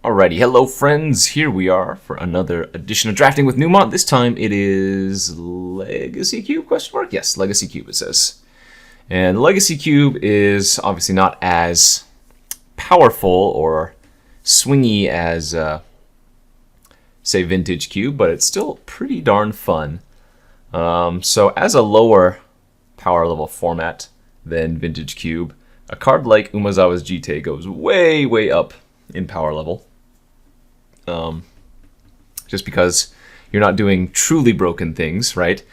Alrighty, hello friends, here we are for another edition of Drafting with Numot. This time it is Legacy Cube, question mark? Yes, Legacy Cube it says. And Legacy Cube is obviously not as powerful or swingy as, say, Vintage Cube, but it's still pretty darn fun. So as a lower power level format than Vintage Cube, a card like Umezawa's Jite goes way, way up in power level. Just because you're not doing truly broken things, right?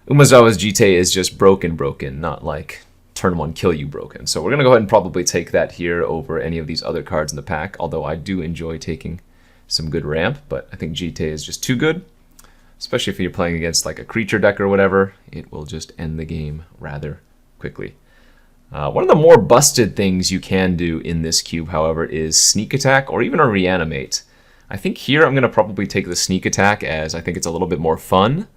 Umezawa's Jite is just broken, not like turn one kill you broken. So we're going to go ahead and probably take that here over any of these other cards in the pack, although I do enjoy taking some good ramp, but I think Jite is just too good, especially if you're playing against like a creature deck or whatever. It will just end the game rather quickly. One of the more busted things you can do in this cube, however, is sneak attack or even a reanimate. I think here I'm going to probably take the sneak attack as I think it's a little bit more fun,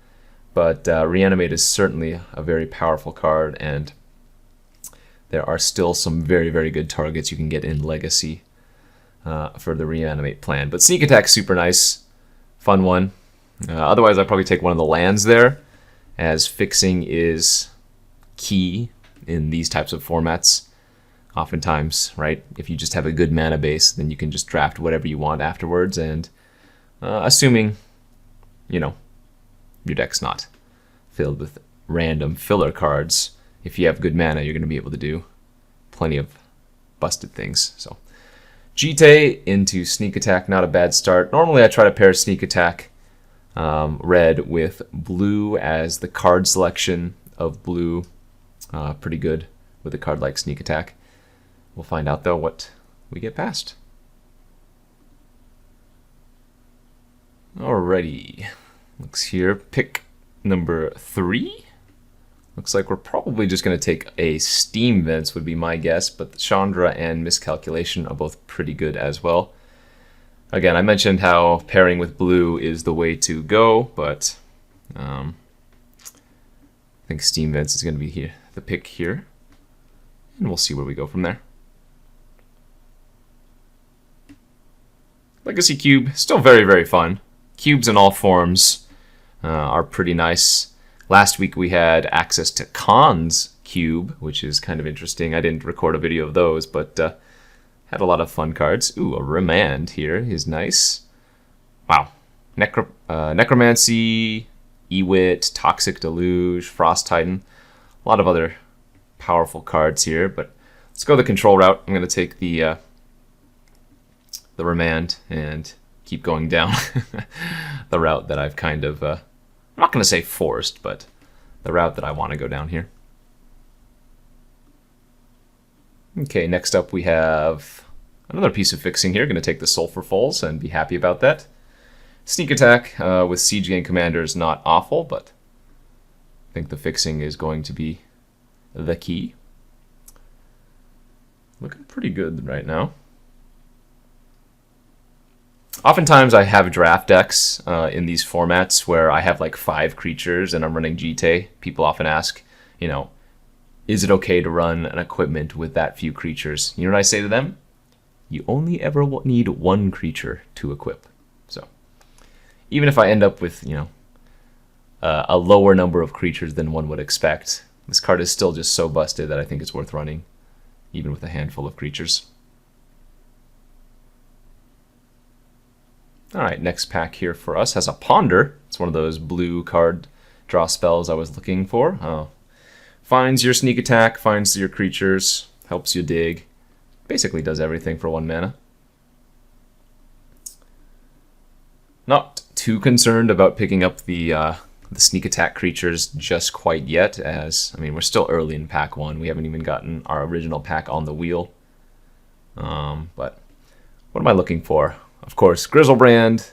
but reanimate is certainly a very powerful card, and there are still some very, very good targets you can get in Legacy for the reanimate plan. But sneak attack, super nice, fun one. Otherwise, I'd probably take one of the lands there, as fixing is key in these types of formats. Oftentimes, right, if you just have a good mana base, then you can just draft whatever you want afterwards, and assuming, you know, your deck's not filled with random filler cards, if you have good mana, you're going to be able to do plenty of busted things. So Jite into sneak attack, not a bad start. Normally I try to pair sneak attack red with blue, as the card selection of blue pretty good with a card like sneak attack. We'll find out, though, what we get past. Alrighty. Looks here. Pick number 3. Looks like we're probably just going to take a Steam Vents, would be my guess, but Chandra and Miscalculation are both pretty good as well. Again, I mentioned how pairing with blue is the way to go, but I think Steam Vents is going to be here, the pick here. And we'll see where we go from there. Legacy Cube, still very, very fun. Cubes in all forms are pretty nice. Last week we had access to Khan's Cube, which is kind of interesting. I didn't record a video of those, but had a lot of fun cards. Ooh, a Remand here is nice. Wow. Necromancy, Ewit, Toxic Deluge, Frost Titan. A lot of other powerful cards here, but let's go the control route. I'm going to take the Remand and keep going down the route that I've kind of, I'm not going to say forced, but the route that I want to go down here. Okay, next up we have another piece of fixing here. Going to take the Sulfur Falls and be happy about that. Sneak attack with Siege Gang Commander is not awful, but I think the fixing is going to be the key. Looking pretty good right now. Oftentimes I have draft decks in these formats where I have like 5 creatures and I'm running Jite. People often ask, you know, is it okay to run an equipment with that few creatures? You know what I say to them? You only ever need 1 creature to equip. So even if I end up with, you know, a lower number of creatures than one would expect, this card is still just so busted that I think it's worth running, even with a handful of creatures. Alright, next pack here for us has a Ponder. It's one of those blue card draw spells I was looking for. Finds your sneak attack, finds your creatures, helps you dig. Basically does everything for 1 mana. Not too concerned about picking up the sneak attack creatures just quite yet, as, I mean, we're still early in pack 1. We haven't even gotten our original pack on the wheel. But what am I looking for? Of course, Grizzlebrand.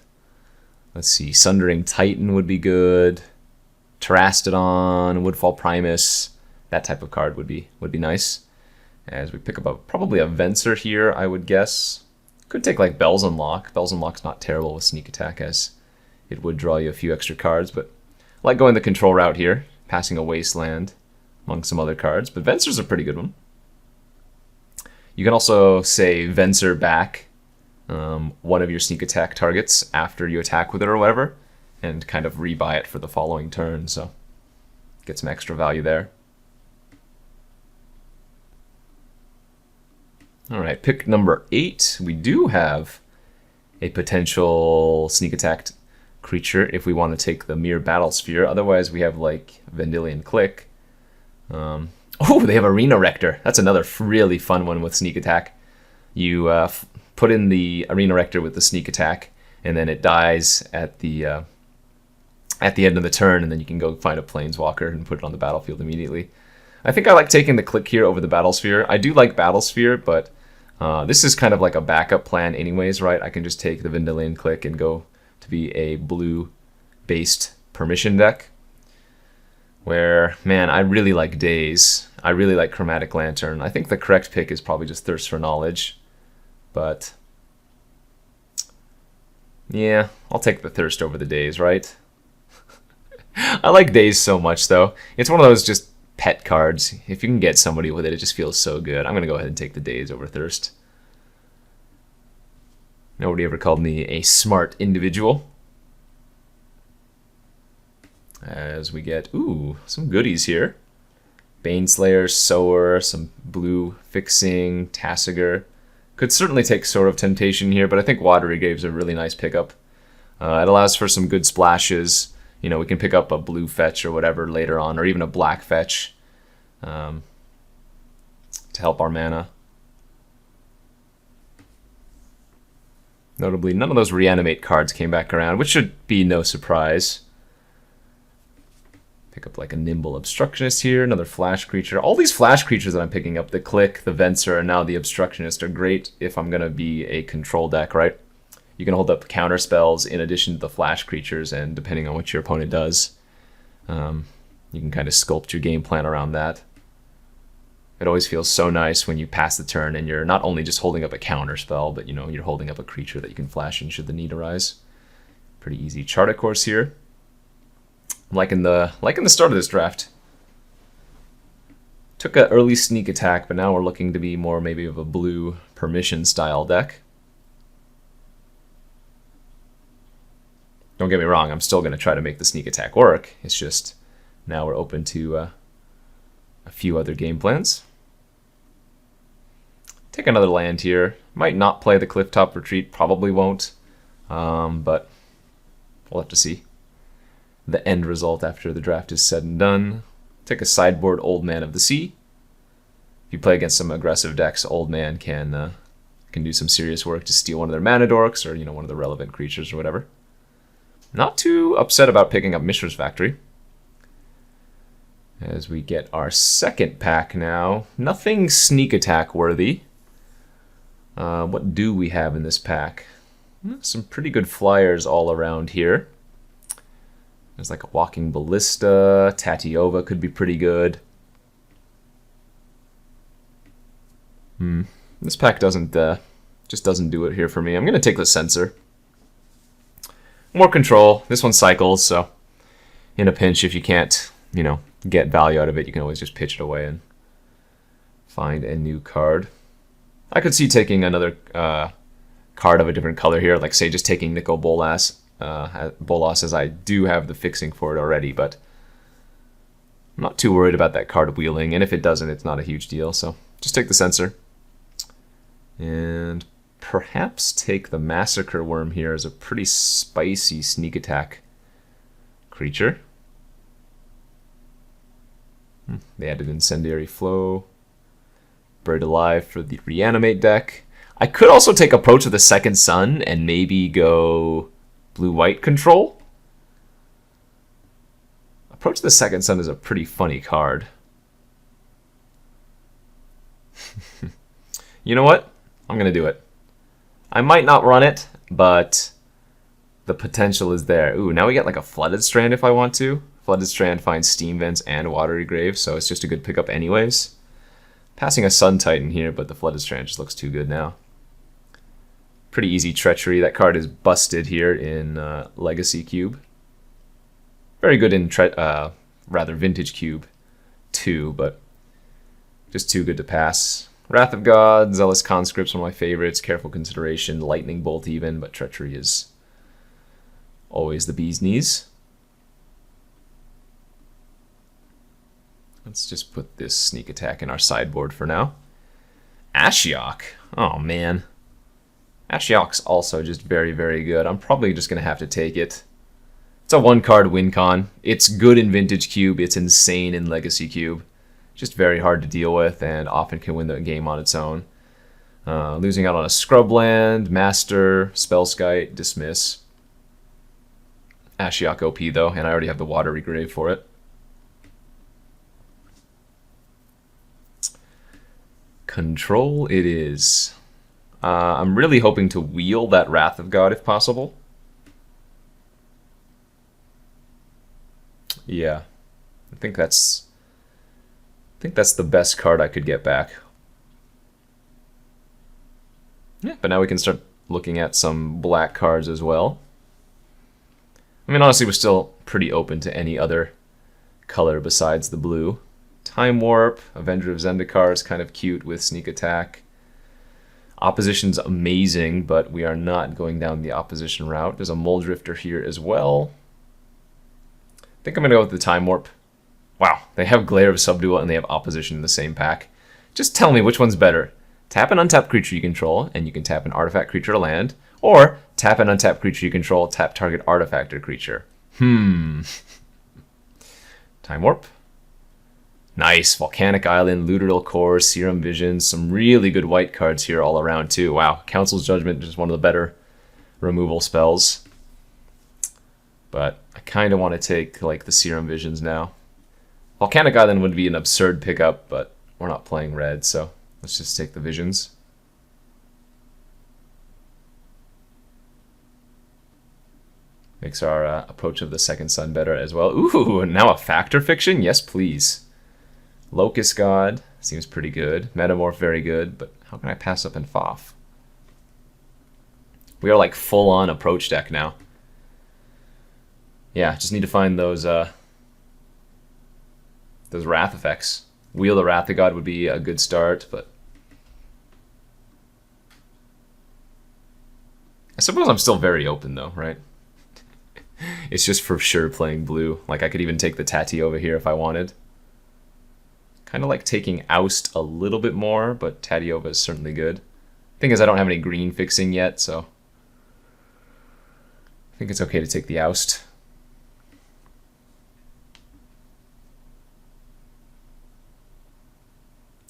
Let's see, Sundering Titan would be good. Terastodon, Woodfall Primus. That type of card would be nice. As we pick up probably a Venser here, I would guess. Could take like Bells Unlock. Bells Unlock's not terrible with sneak attack, as it would draw you a few extra cards, but I like going the control route here, passing a Wasteland among some other cards. But Venser's a pretty good one. You can also say Venser back one of your sneak attack targets after you attack with it or whatever, and kind of rebuy it for the following turn, so get some extra value there. Alright, pick number 8. We do have a potential sneak attack creature if we want to take the Mere Battle Sphere. Otherwise, we have like Vendilion Click. Oh, they have Arena Rector. That's another really fun one with sneak attack. You put in the Arena Rector with the sneak attack, and then it dies at the end of the turn, and then you can go find a Planeswalker and put it on the battlefield immediately. I think I like taking the Click here over the Battle Sphere. I do like Battle Sphere, but this is kind of like a backup plan anyways, right? I can just take the Vendilion Click and go to be a blue-based permission deck. Where, man, I really like Daze. I really like Chromatic Lantern. I think the correct pick is probably just Thirst for Knowledge. But, yeah, I'll take the Thirst over the Daze, right? I like Daze so much, though. It's one of those just pet cards. If you can get somebody with it, it just feels so good. I'm going to go ahead and take the Daze over Thirst. Nobody ever called me a smart individual. As we get, ooh, some goodies here. Baneslayer, Sower, some blue fixing, Tassiger. Could certainly take Sword of Temptation here, but I think Watery Grave's a really nice pickup. It allows for some good splashes. You know, we can pick up a blue fetch or whatever later on, or even a black fetch to help our mana. Notably, none of those Reanimate cards came back around, which should be no surprise. Pick up like a Nimble Obstructionist here, another Flash creature. All these Flash creatures that I'm picking up, the Click, the Venser, and now the Obstructionist, are great if I'm going to be a control deck, right? You can hold up counter spells in addition to the Flash creatures, and depending on what your opponent does, you can kind of sculpt your game plan around that. It always feels so nice when you pass the turn and you're not only just holding up a counter spell, but you know, you're holding up a creature that you can flash in should the need arise. Pretty easy chart, of course, here. I'm liking the start of this draft. Took an early sneak attack, but now we're looking to be more maybe of a blue permission style deck. Don't get me wrong, I'm still going to try to make the sneak attack work. It's just now we're open to a few other game plans. Take another land here. Might not play the Clifftop Retreat, probably won't, but we'll have to see the end result after the draft is said and done. Take a sideboard Old Man of the Sea. If you play against some aggressive decks, Old Man can do some serious work to steal one of their mana dorks, or one of the relevant creatures or whatever. Not too upset about picking up Mishra's Factory. As we get our second pack now. Nothing sneak attack worthy. What do we have in this pack? Some pretty good flyers all around here. There's like a Walking Ballista. Tatiova could be pretty good. This pack just doesn't do it here for me. I'm going to take the Censor. More control. This one cycles, so in a pinch, if you can't, get value out of it, you can always just pitch it away and find a new card. I could see taking another card of a different color here, like say just taking Nicol Bolas, as I do have the fixing for it already, but I'm not too worried about that card wheeling, and if it doesn't, it's not a huge deal, so just take the Censor. And perhaps take the Massacre Worm here as a pretty spicy sneak attack creature. They added Incendiary Flow. Buried Alive for the Reanimate deck. I could also take Approach of the Second Sun and maybe go blue-white control. Approach of the Second Sun is a pretty funny card. You know what? I'm going to do it. I might not run it, but the potential is there. Ooh, now we get like a Flooded Strand if I want to. Flooded Strand finds Steam Vents and Watery Grave, so it's just a good pickup anyways. Passing a Sun Titan here, but the Flooded Strand just looks too good now. Pretty easy Treachery. That card is busted here in Legacy Cube. Very good in Vintage Cube too, but just too good to pass. Wrath of God, Zealous Conscripts, one of my favorites. Careful Consideration, Lightning Bolt even, but Treachery is always the bee's knees. Let's just put this Sneak Attack in our sideboard for now. Ashiok. Oh, man. Ashiok's also just very, very good. I'm probably just going to have to take it. It's a one-card win con. It's good in Vintage Cube. It's insane in Legacy Cube. Just very hard to deal with and often can win the game on its own. Losing out on a Scrubland, Master, Spellskite, Dismiss. Ashiok OP though, and I already have the Watery Grave for it. Control it is. I'm really hoping to wheel that Wrath of God if possible. Yeah, I think that's the best card I could get back. Yeah, but now we can start looking at some black cards as well. I mean, honestly, we're still pretty open to any other color besides the blue. Time Warp, Avenger of Zendikar is kind of cute with Sneak Attack. Opposition's amazing, but we are not going down the opposition route. There's a Muldrifter here as well. I think I'm going to go with the Time Warp. Wow, they have Glare of Subdual and they have Opposition in the same pack. Just tell me which one's better. Tap an untapped creature you control, and you can tap an artifact creature to land, or tap an untapped creature you control, tap target artifact or creature. Time Warp. Nice. Volcanic Island, Luteral Core, Serum Vision, some really good white cards here all around too. Wow, Council's Judgment is one of the better removal spells. But I kind of want to take like the Serum Visions now. Volcanic Island would be an absurd pickup, but we're not playing red, so let's just take the Visions. Makes our approach of the Second Sun better as well. Ooh, now a Factor Fiction? Yes, please. Locust God seems pretty good. Metamorph, very good, but how can I pass up in Foff? We are like full-on approach deck now. Yeah, just need to find those Wrath effects. Wheel the Wrath of God would be a good start, but I suppose I'm still very open though, right? It's just for sure playing blue. Like I could even take the Tati over here if I wanted. Kind of like taking Oust a little bit more, but Tatiova is certainly good. Thing is, I don't have any green fixing yet, so I think it's okay to take the Oust.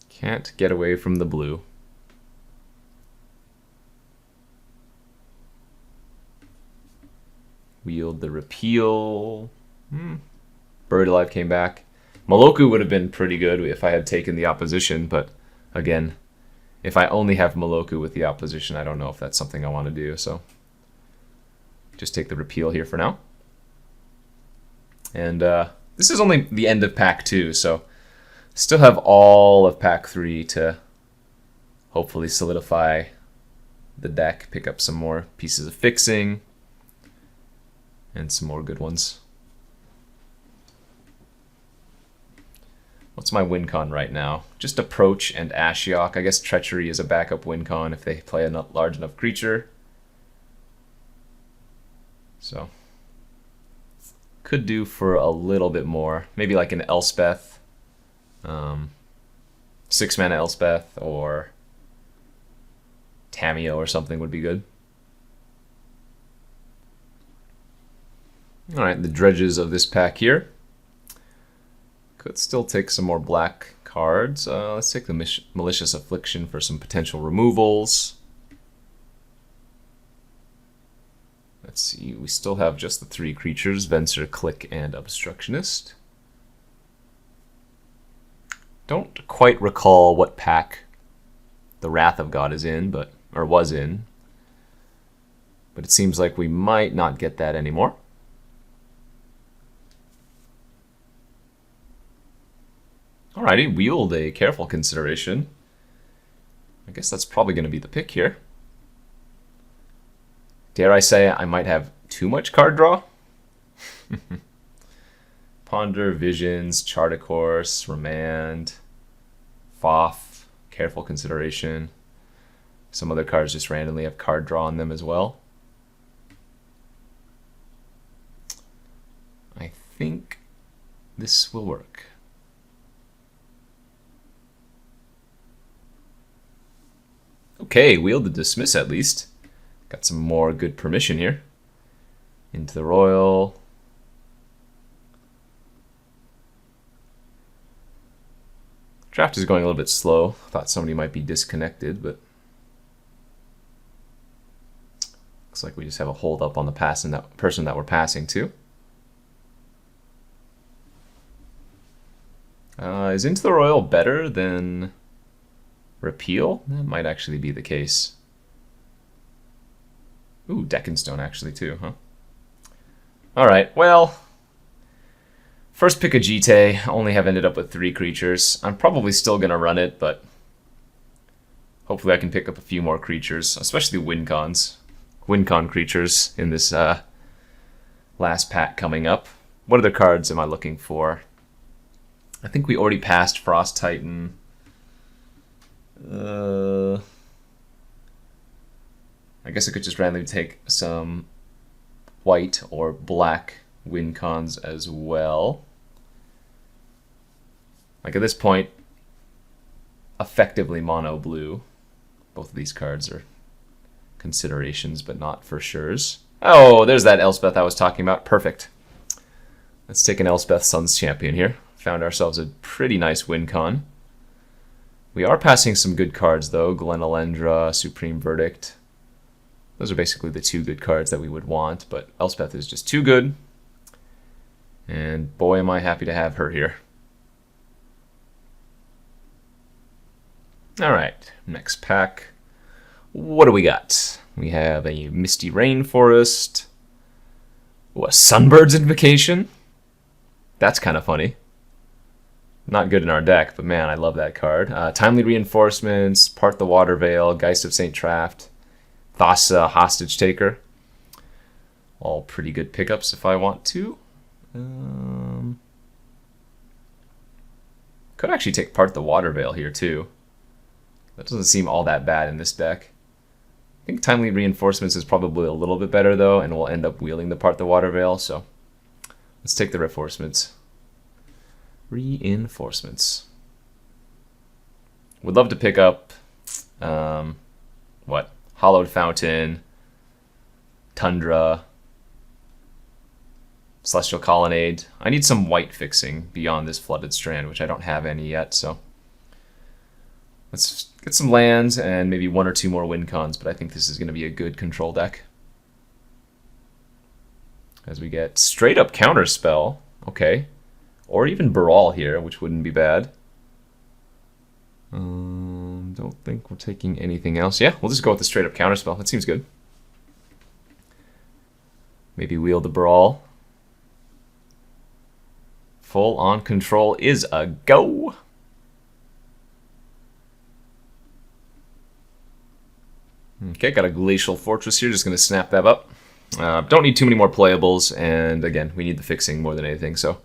Can't get away from the blue. Wield the Repeal. Buried Alive came back. Moloku would have been pretty good if I had taken the opposition, but again, if I only have Moloku with the opposition, I don't know if that's something I want to do, so just take the Repeal here for now. And this is only the end of Pack 2, so still have all of Pack 3 to hopefully solidify the deck, pick up some more pieces of fixing, and some more good ones. What's my win con right now? Just Approach and Ashiok. I guess Treachery is a backup win con if they play a large enough creature. So, could do for a little bit more. Maybe like an Elspeth. 6-mana Elspeth or Tameo or something would be good. Alright, the dredges of this pack here. Could still take some more black cards. Let's take the Malicious Affliction for some potential removals. Let's see, we still have just the 3 creatures, Venser, Click, and Obstructionist. Don't quite recall what pack the Wrath of God is in, or was in. But it seems like we might not get that anymore. Alrighty, wield a Careful Consideration. I guess that's probably going to be the pick here. Dare I say I might have too much card draw? Ponder, Visions, Chart a Course, Remand, Foff, Careful consideration. Some other cards just randomly have card draw on them as well. I think this will work. Okay, wheel to dismiss at least. Got some more good permission here. Into the Royal. Draft is going a little bit slow. Thought somebody might be disconnected, but looks like we just have a hold up on the person that we're passing to. Is Into the Royal better than Repeal? That might actually be the case. Ooh, Deckenstone actually too, huh? Alright, well, first pick of Jite, only have ended up with 3 creatures. I'm probably still going to run it, but hopefully I can pick up a few more creatures, especially Wincon creatures in this last pack coming up. What other cards am I looking for? I think we already passed Frost Titan. I guess I could just randomly take some white or black Wincons as well. Like at this point, effectively mono blue. Both of these cards are considerations, but not for sures. Oh, there's that Elspeth I was talking about. Perfect. Let's take an Elspeth Sun's Champion here. Found ourselves a pretty nice Wincon. We are passing some good cards though. Glen Elendra, Supreme Verdict. Those are basically the 2 good cards that we would want, but Elspeth is just too good. And boy, am I happy to have her here. Alright, next pack. What do we got? We have a Misty Rainforest. Ooh, a Sunbird's Invocation? That's kind of funny. Not good in our deck, but man, I love that card. Timely Reinforcements, Part the Water Veil, Geist of St. Traft, Thassa, Hostage Taker. All pretty good pickups if I want to. Could actually take Part the Water Veil here too. That doesn't seem all that bad in this deck. I think Timely Reinforcements is probably a little bit better though, and we'll end up wheeling the Part the Water Veil, so let's take the Reinforcements. Reinforcements. Would love to pick up what? Hollowed Fountain, Tundra, Celestial Colonnade. I need some white fixing beyond this Flooded Strand, which I don't have any yet, so let's get some lands and maybe 1 or 2 more Wincons, but I think this is going to be a good control deck. As we get straight up Counterspell, okay. Or even Baral here, which wouldn't be bad. Don't think we're taking anything else. Yeah, we'll just go with the straight up Counterspell. That seems good. Maybe wheel the Baral. Full on control is a go. Okay, got a Glacial Fortress here. Just going to snap that up. Don't need too many more playables, and again, we need the fixing more than anything, so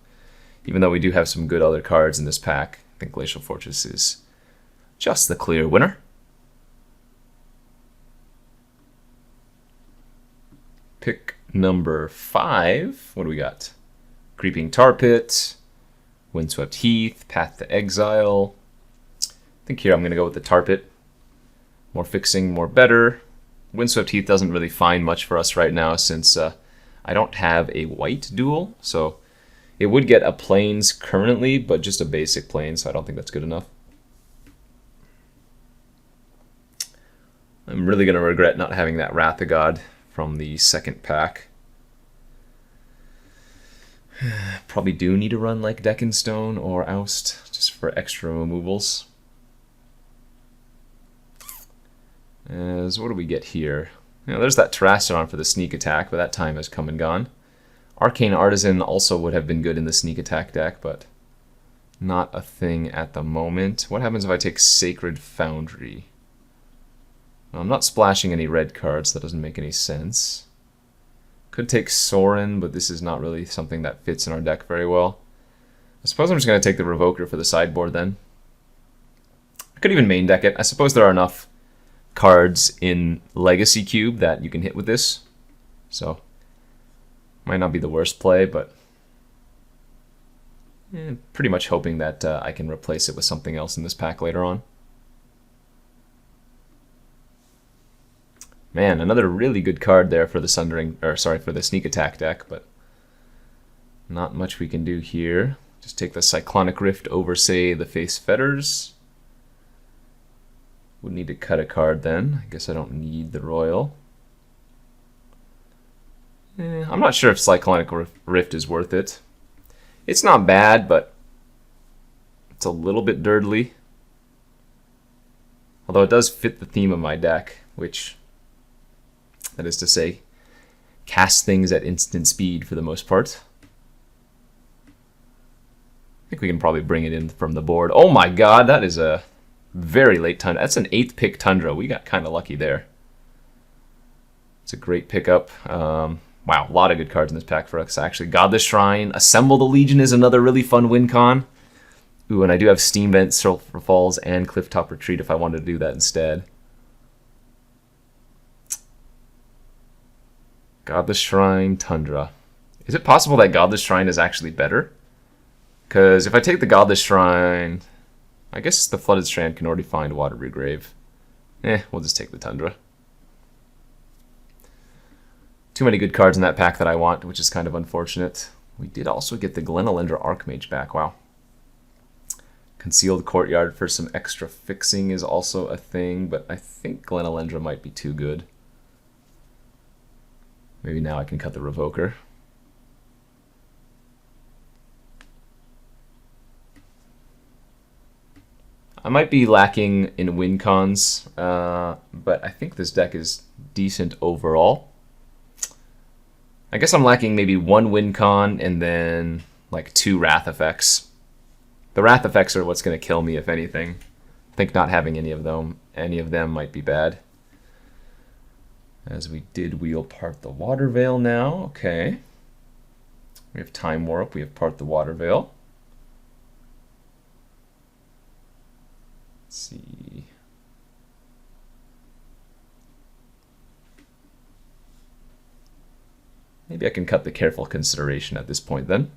even though we do have some good other cards in this pack, I think Glacial Fortress is just the clear winner. Pick number 5. What do we got? Creeping Tar Pit, Windswept Heath, Path to Exile. I think here I'm going to go with the Tar Pit. More fixing, more better. Windswept Heath doesn't really find much for us right now since I don't have a white duel, so it would get a plains currently, but just a basic plain, so I don't think that's good enough. I'm really going to regret not having that Wrath of God from the second pack. Probably do need to run like Deckenstone or Oust, just for extra removals. As what do we get here? You know, there's that Terrastodon for the sneak attack, but that time has come and gone. Arcane Artisan also would have been good in the sneak attack deck, but not a thing at the moment. What happens if I take Sacred Foundry? Well, I'm not splashing any red cards, so that doesn't make any sense. Could take Sorin, but this is not really something that fits in our deck very well. I suppose I'm just going to take the Revoker for the sideboard then. I could even main deck it. I suppose there are enough cards in Legacy Cube that you can hit with this. So, might not be the worst play, but pretty much hoping that I can replace it with something else in this pack later on. Man, another really good card there for the for the Sneak Attack deck, but not much we can do here. Just take the Cyclonic Rift over, say, the Face Fetters. Would need to cut a card then. I guess I don't need the Royal. I'm not sure if Cyclonic Rift is worth it. It's not bad, but it's a little bit dirtly. Although it does fit the theme of my deck, which, that is to say, cast things at instant speed for the most part. I think we can probably bring it in from the board. Oh my god, that is a very late Tundra. That's an 8th pick Tundra. We got kind of lucky there. It's a great pickup. Wow, a lot of good cards in this pack for us, actually. Godless Shrine. Assemble the Legion is another really fun win con. Ooh, and I do have Steam Vent, Sulphur Falls, and Clifftop Retreat if I wanted to do that instead. Godless Shrine, Tundra. Is it possible that Godless Shrine is actually better? Because if I take the Godless Shrine, I guess the Flooded Strand can already find Waterbury Grave. We'll just take the Tundra. Too many good cards in that pack that I want, which is kind of unfortunate. We did also get the Glenelendra Archmage back. Wow. Concealed Courtyard for some extra fixing is also a thing, but I think Glenelendra might be too good. Maybe now I can cut the Revoker. I might be lacking in win cons, but I think this deck is decent overall. I guess I'm lacking maybe 1 win con and then like 2 Wrath effects. The Wrath effects are what's going to kill me, if anything. I think not having any of them might be bad. As we did wheel Part the Water Veil now. Okay. We have Time Warp, we have Part the Water Veil. Let's see. Maybe I can cut the Careful Consideration at this point then.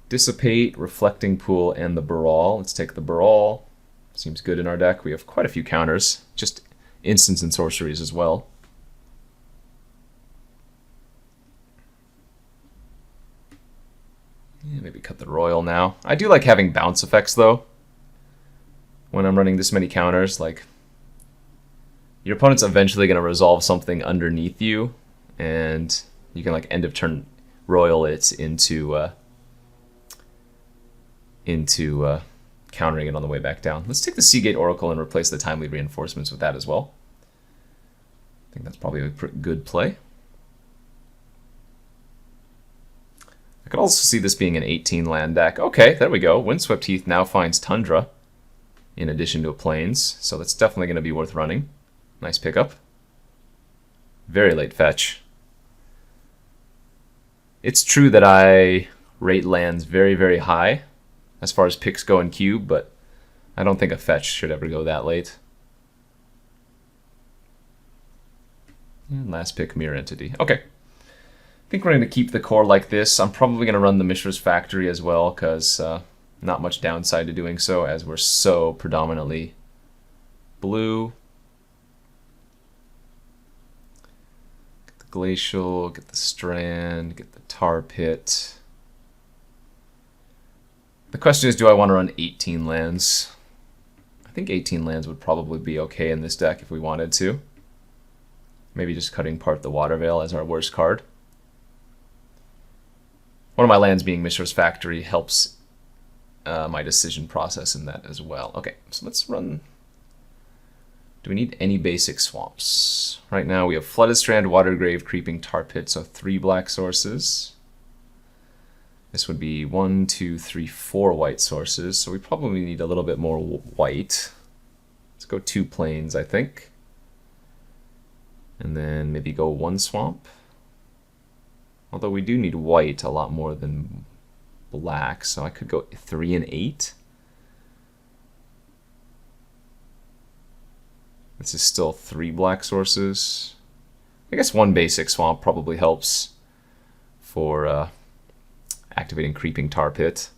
Dissipate, Reflecting Pool, and the Baral. Let's take the Baral. Seems good in our deck. We have quite a few counters, just instants and sorceries as well. Yeah, maybe cut the Royal now. I do like having bounce effects though. When I'm running this many counters, like your opponent's eventually going to resolve something underneath you, and you can like end of turn Royal it into countering it on the way back down. Let's take the Seagate Oracle and replace the Timely Reinforcements with that as well. I think that's probably a good play. I could also see this being an 18 land deck. Okay, there we go. Windswept Heath now finds Tundra in addition to a Plains, so that's definitely going to be worth running. Nice pickup. Very late fetch. It's true that I rate lands very, very high as far as picks go in Cube, but I don't think a fetch should ever go that late. And last pick, Mirror Entity. Okay. I think we're going to keep the core like this. I'm probably going to run the Mishra's Factory as well, because not much downside to doing so, as we're so predominantly blue. Get the Glacial, get the Strand, get the Tar Pit. The question is, do I want to run 18 lands? I think 18 lands would probably be okay in this deck if we wanted to. Maybe just cutting Part the Water Veil as our worst card. One of my lands being Mishra's Factory helps my decision process in that as well. Okay, so let's run... Do we need any basic swamps? Right now we have Flooded Strand, Watergrave, Creeping Tar Pit, so 3 black sources. This would be 1, 2, 3, 4 white sources, so we probably need a little bit more white. Let's go 2 plains, I think. And then maybe go 1 swamp. Although we do need white a lot more than black, so I could go 3 and 8. This is still 3 black sources. I guess 1 basic swamp probably helps for activating Creeping Tar Pit.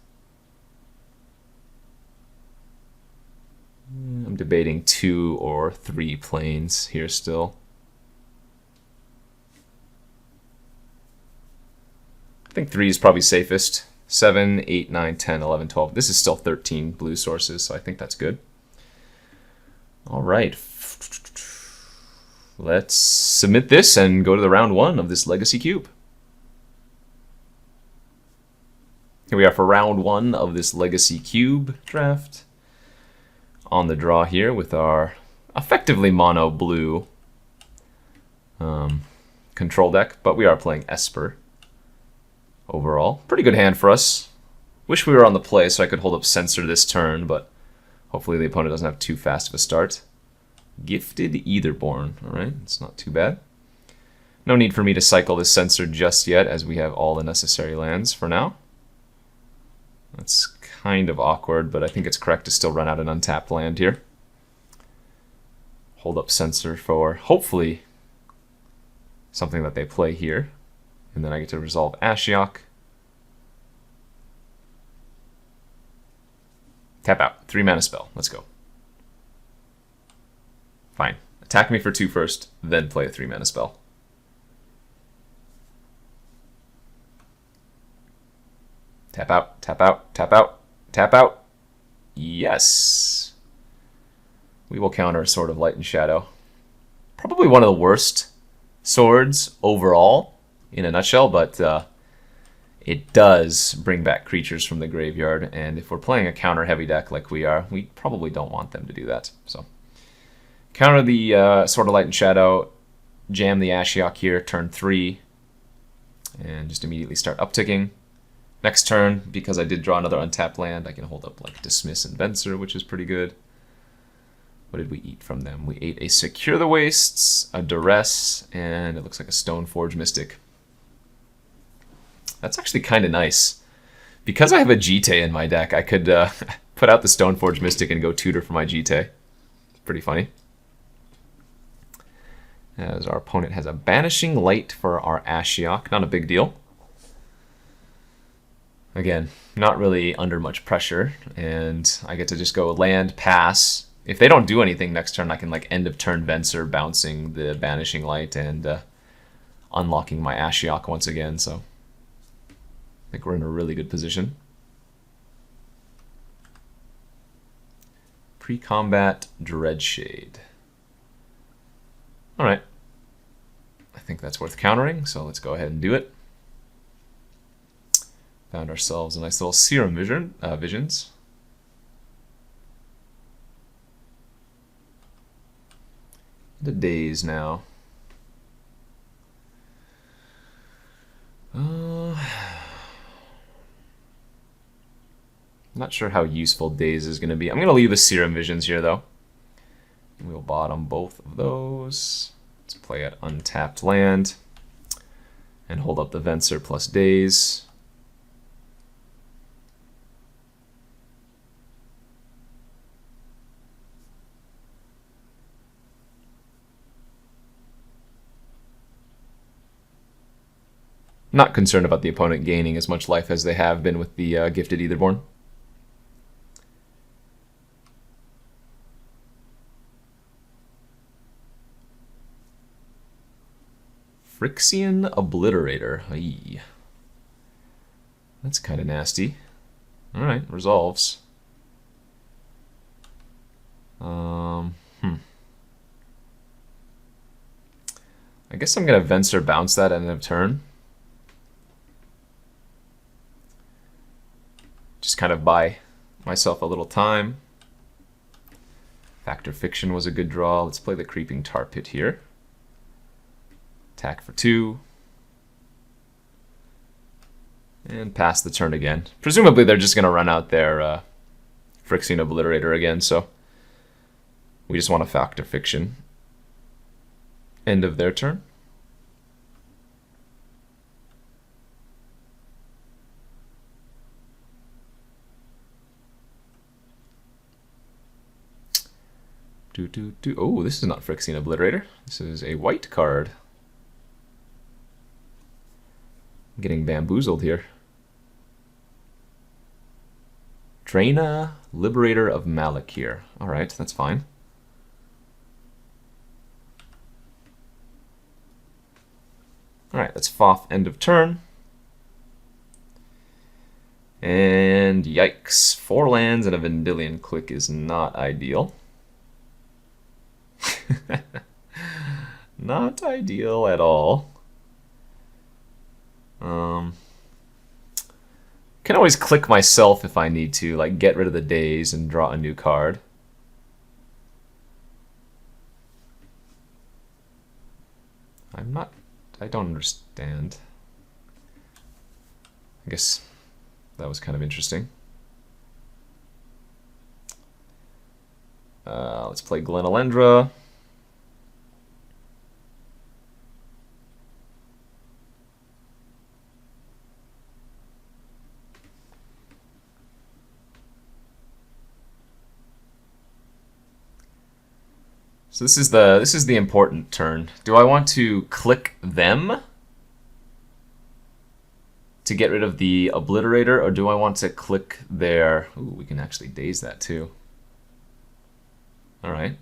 I'm debating 2 or 3 planes here still. I think 3 is probably safest. 7, 8, 9, 10, 11, 12. This is still 13 blue sources, so I think that's good. All right. Let's submit this and go to the round 1 of this Legacy Cube. Here we are for round 1 of this Legacy Cube draft. On the draw here with our effectively mono blue control deck, but we are playing Esper. Overall, pretty good hand for us. Wish we were on the play so I could hold up Censor this turn, but hopefully the opponent doesn't have too fast of a start. Gifted Aetherborn, alright, it's not too bad. No need for me to cycle this Censor just yet, as we have all the necessary lands for now. That's kind of awkward, but I think it's correct to still run out an untapped land here. Hold up Censor for, hopefully, something that they play here. And then I get to resolve Ashiok. Tap out. 3 mana spell. Let's go. Fine. Attack me for 2 first, then play a 3 mana spell. Tap out, tap out, tap out, tap out. Yes. We will counter a Sword of Light and Shadow. Probably one of the worst swords overall, in a nutshell, but it does bring back creatures from the graveyard, and if we're playing a counter-heavy deck like we are, we probably don't want them to do that. So, counter the Sword of Light and Shadow, jam the Ashiok here, turn 3, and just immediately start upticking. Next turn, because I did draw another untapped land, I can hold up like Dismiss and Venser, which is pretty good. What did we eat from them? We ate a Secure the Wastes, a Duress, and it looks like a Stoneforge Mystic. That's actually kind of nice. Because I have a Jite in my deck, I could put out the Stoneforge Mystic and go tutor for my Jite. Pretty funny. As our opponent has a Banishing Light for our Ashiok. Not a big deal. Again, not really under much pressure, and I get to just go land, pass. If they don't do anything next turn, I can like end of turn Venser, bouncing the Banishing Light and unlocking my Ashiok once again, so I think we're in a really good position. Pre-combat Dreadshade. Alright. I think that's worth countering, so let's go ahead and do it. Found ourselves a nice little Serum Visions. The days now. Not sure how useful days is going to be. I'm going to leave the Serum Visions here, though. We'll bottom both of those. Let's play at untapped land and hold up the Venser plus days. Not concerned about the opponent gaining as much life as they have been with the Gifted Aetherborn. Phyrexian Obliterator. Aye. That's kind of nasty. Alright, resolves. I guess I'm going to Venser bounce that at end of turn. Just kind of buy myself a little time. Factor Fiction was a good draw. Let's play the Creeping Tar Pit here. Attack for 2. And pass the turn again. Presumably they're just going to run out their Phyrexian Obliterator again, so we just want to Factor Fiction. End of their turn. Oh, this is not Phyrexian Obliterator. This is a white card. I'm getting bamboozled here. Draina, Liberator of Malakir. Alright, that's fine. Alright, that's Foth, end of turn. And yikes, 4 lands and a Vendilion Click is not ideal. Not ideal at all. Can always click myself if I need to, like get rid of the days and draw a new card. I don't understand. I guess that was kind of interesting. Let's play Glenalendra. So this is the important turn. Do I want to click them to get rid of the Obliterator, or do I want to click their... Ooh, we can actually daze that too. Alright.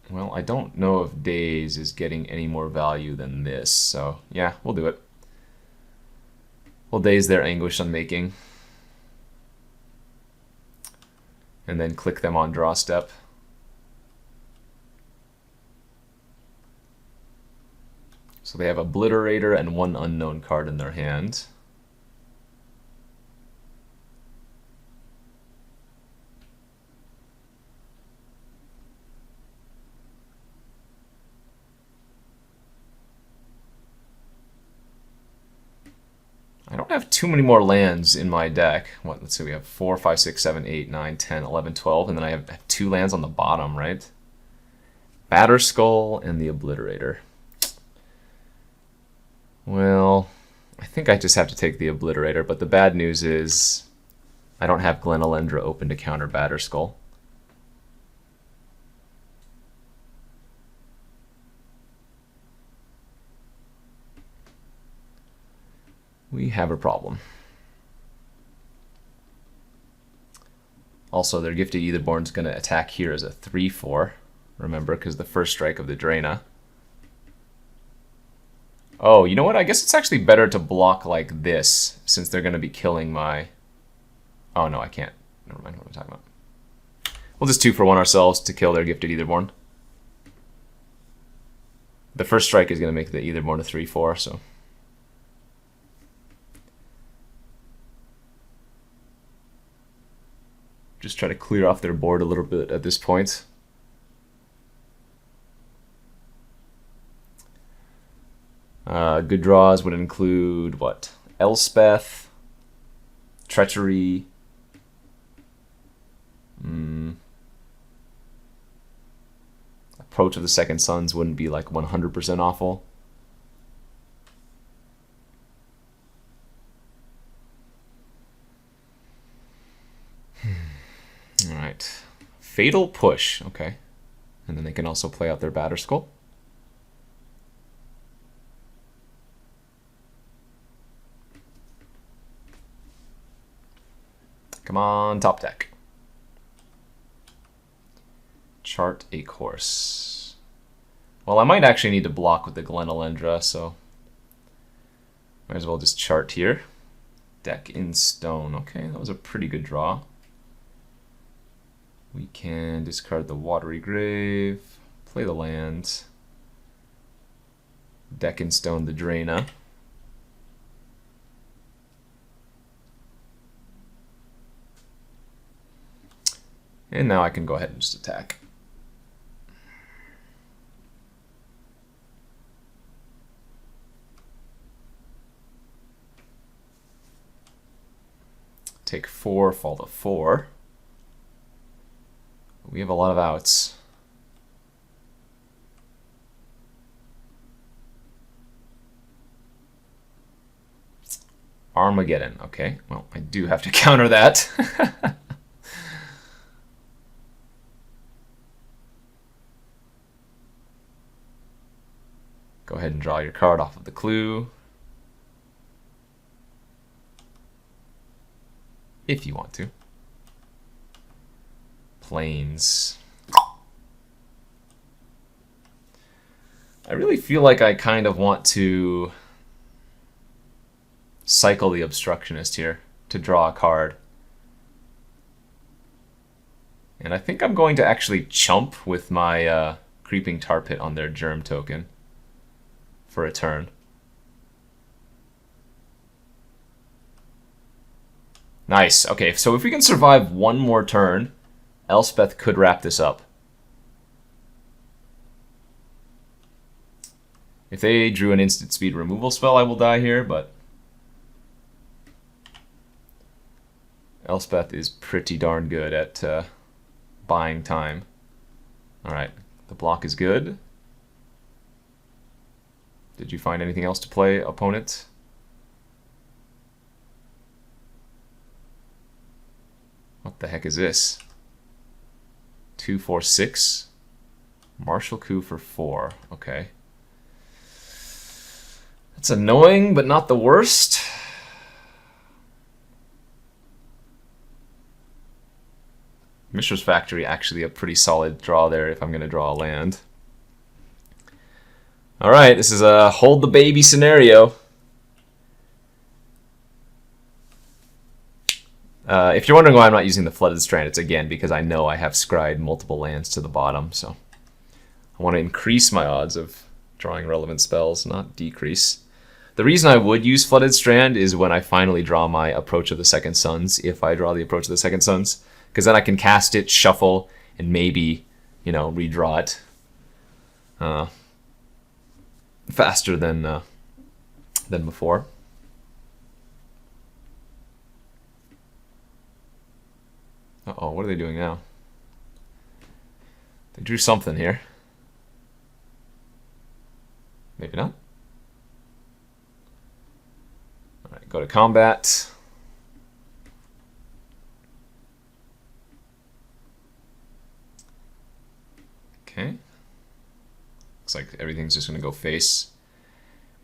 Well, I don't know if daze is getting any more value than this, so yeah, we'll do it. We'll daze their Anguish Unmaking. And then click them on draw step. So they have Obliterator and 1 unknown card in their hand. I don't have too many more lands in my deck. What? Let's see, we have 4, 5, 6, 7, 8, 9, 10, 11, 12, and then I have 2 lands on the bottom, right? Batterskull and the Obliterator. Well, I think I just have to take the Obliterator, but the bad news is I don't have Glenalendra open to counter Batterskull. We have a problem. Also, their Gifted Aetherborn is going to attack here as a 3/4. Remember, because the first strike of the Draina. Oh, you know what? I guess it's actually better to block like this, since they're going to be killing my... Oh, no, I can't. Never mind what I'm talking about. We'll just 2-for-1 ourselves to kill their Gifted Aetherborn. The first strike is going to make the Aetherborn a 3/4, so... Just try to clear off their board a little bit at this point. Good draws would include, what? Elspeth, Treachery, Approach of the Second Sons wouldn't be like 100% awful. Alright. Fatal Push, okay. And then they can also play out their Batterskull. Come on, top deck. Chart a course. Well, I might actually need to block with the Glenalendra, so might as well just chart here. Deck in stone. Okay, that was a pretty good draw. We can discard the Watery Grave, play the land, deck in stone the Draina. And now I can go ahead and just attack. Take 4, fall to 4. We have a lot of outs. Armageddon. Okay, well, I do have to counter that. Go ahead and draw your card off of the clue. If you want to. Plains. I really feel like I kind of want to cycle the Obstructionist here to draw a card. And I think I'm going to actually chump with my Creeping Tar Pit on their Germ token for a turn. Nice. Okay, so if we can survive one more turn, Elspeth could wrap this up. If they drew an instant speed removal spell, I will die here, but Elspeth is pretty darn good at buying time. Alright, the block is good. Did you find anything else to play, opponent? What the heck is this? 2, 4, 6. Martial Coup for 4. Okay. That's annoying, but not the worst. Mishra's Factory, actually a pretty solid draw there if I'm going to draw a land. Alright, this is a hold the baby scenario. If you're wondering why I'm not using the Flooded Strand, it's again because I know I have scryed multiple lands to the bottom, so I want to increase my odds of drawing relevant spells, not decrease. The reason I would use Flooded Strand is when I finally draw my Approach of the Second Sons, if I draw the Approach of the Second Sons, because then I can cast it, shuffle, and maybe, you know, redraw it faster than before. Uh-oh, what are they doing now? They drew something here. Maybe not. Alright, go to combat. Okay. Looks like everything's just going to go face.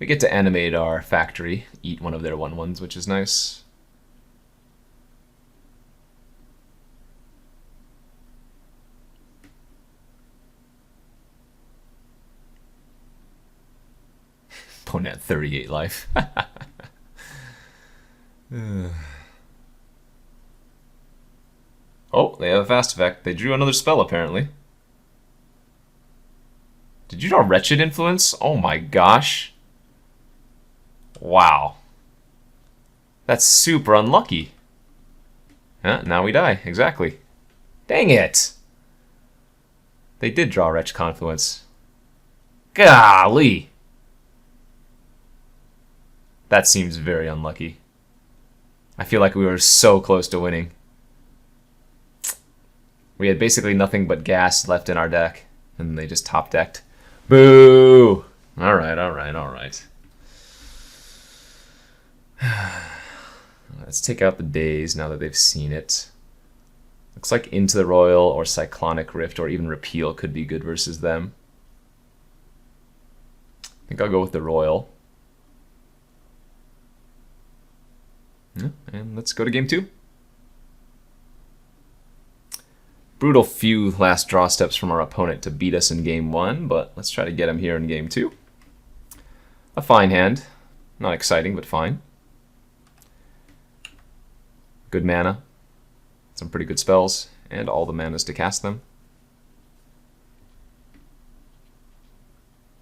We get to animate our factory, eat one of their 1/1s, which is nice. Opponent at 38 life. Oh, they have a fast effect. They drew another spell, apparently. Did you draw Wretched Influence? Oh my gosh. Wow. That's super unlucky. Now we die. Exactly. Dang it. They did draw Wretched Confluence. Golly. That seems very unlucky. I feel like we were so close to winning. We had basically nothing but gas left in our deck, and they just top-decked. Boo! Alright, alright, alright. Let's take out the days now that they've seen it. Looks like Into the Royal or Cyclonic Rift or even Repeal could be good versus them. I think I'll go with the Royal. And let's go to game 2. Brutal few last draw steps from our opponent to beat us in game 1, but let's try to get him here in game 2. A fine hand. Not exciting, but fine. Good mana. Some pretty good spells, and all the manas to cast them.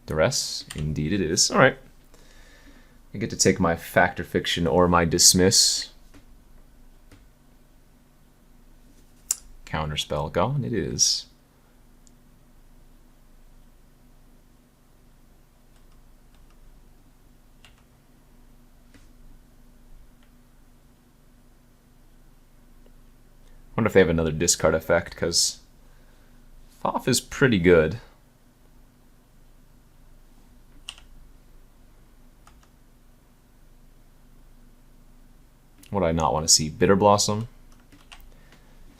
Duress? Indeed it is. Alright. I get to take my Fact or Fiction or my Dismiss. Counterspell gone. It is. Wonder if they have another discard effect, because Thoth is pretty good. What do I not want to see? Bitter Blossom.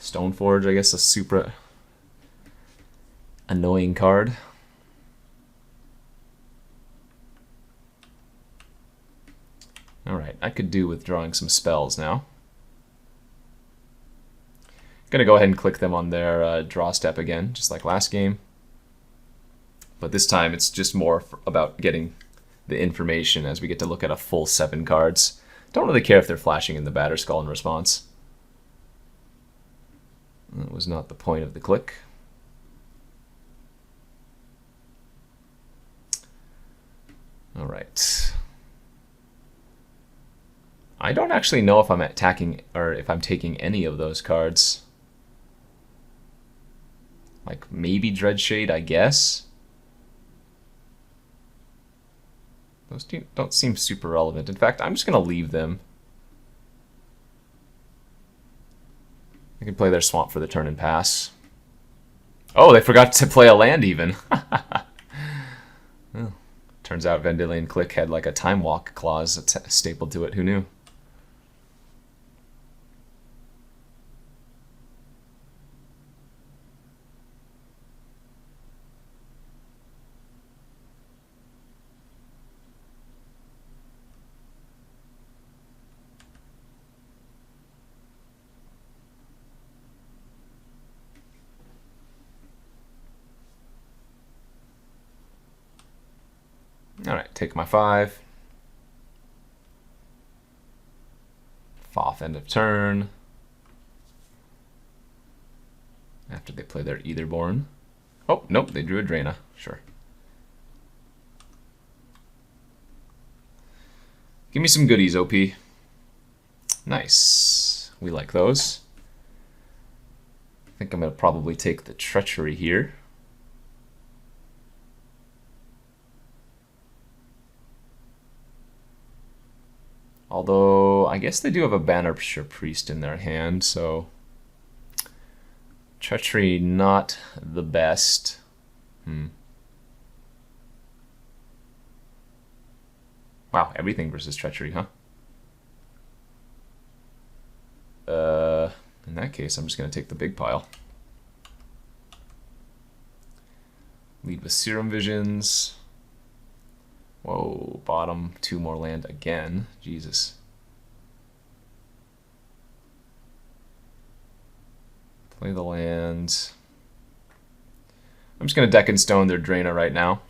Stoneforge, I guess, a super annoying card. Alright, I could do with drawing some spells now. Gonna go ahead and click them on their draw step again, just like last game. But this time it's just more about getting the information as we get to look at a full 7 cards. Don't really care if they're flashing in the batter skull in response. That was not the point of the click. Alright. I don't actually know if I'm attacking or if I'm taking any of those cards. Like maybe Dreadshade, I guess. Those don't seem super relevant. In fact, I'm just going to leave them. I can play their Swamp for the turn and pass. Oh, they forgot to play a land even. Well, turns out Vendilion Click had like a Time Walk clause stapled to it. Who knew? Alright, take my 5. Foff end of turn. After they play their Aetherborn. Oh, nope, they drew a Draena. Sure. Give me some goodies, OP. Nice. We like those. I think I'm going to probably take the Treachery here. Although, I guess they do have a Banisher Priest in their hand, so... Treachery not the best. Wow, everything versus Treachery, huh? In that case, I'm just going to take the big pile. Lead with Serum Visions. Whoa, bottom 2 more land again. Jesus. Play the land. I'm just going to deck and stone their Draena right now.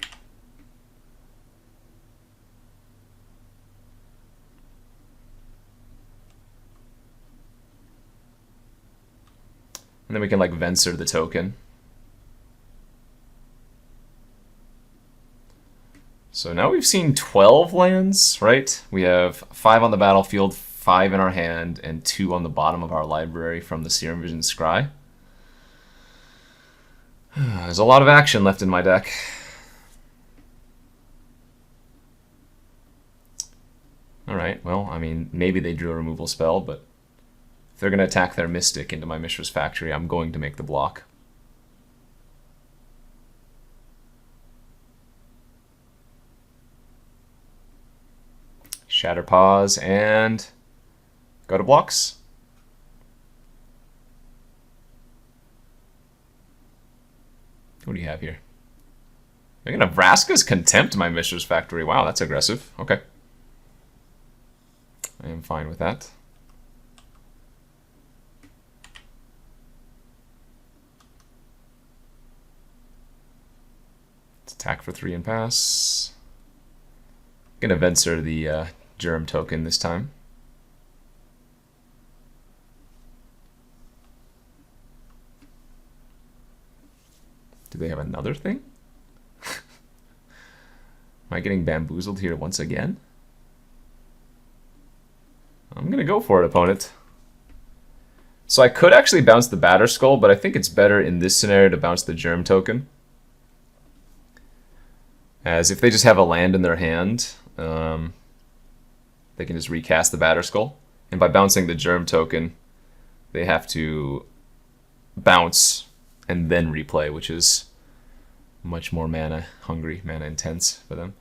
And then we can like Venser the token. So now we've seen 12 lands, right? We have 5 on the battlefield, 5 in our hand, and 2 on the bottom of our library from the Serum Vision Scry. There's a lot of action left in my deck. Alright, well, I mean, maybe they drew a removal spell, but if they're going to attack their Mystic into my Mishra's Factory, I'm going to make the block. Shatter Pause, and go to blocks. What do you have here? They're going to Vraska's Contempt my Mishra's Factory. Wow, that's aggressive. Okay. I am fine with that. Let's attack for 3 and pass. I'm going to Venser the Germ token this time. Do they have another thing? Am I getting bamboozled here once again? I'm going to go for it, opponent. So I could actually bounce the Batter Skull, but I think it's better in this scenario to bounce the Germ token. As if they just have a land in their hand, they can just recast the Batter Skull. And by bouncing the Germ token, they have to bounce and then replay, which is much more mana hungry, mana intense for them.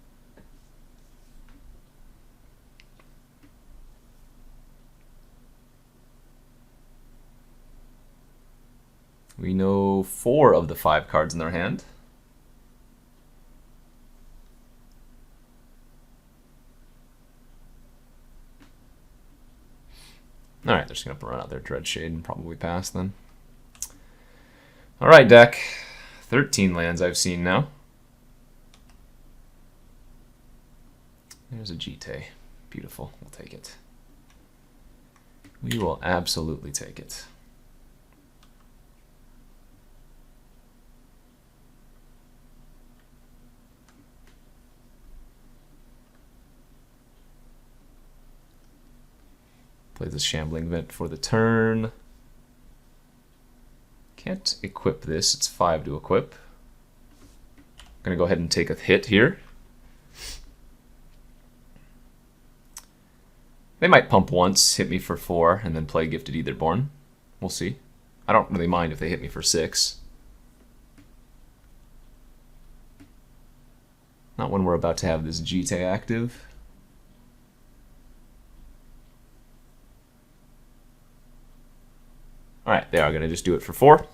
We know 4 of the 5 cards in their hand. Alright, they're just going to run out their Dreadshade and probably pass then. Alright, deck. 13 lands I've seen now. There's a Jite. Beautiful. We'll take it. We will absolutely take it. Play this Shambling Vent for the turn. Can't equip this. It's 5 to equip. I'm going to go ahead and take a hit here. They might pump once, hit me for 4, and then play Gifted Aetherborn. We'll see. I don't really mind if they hit me for 6. Not when we're about to have this Jite active. Alright, they are going to just do it for 4.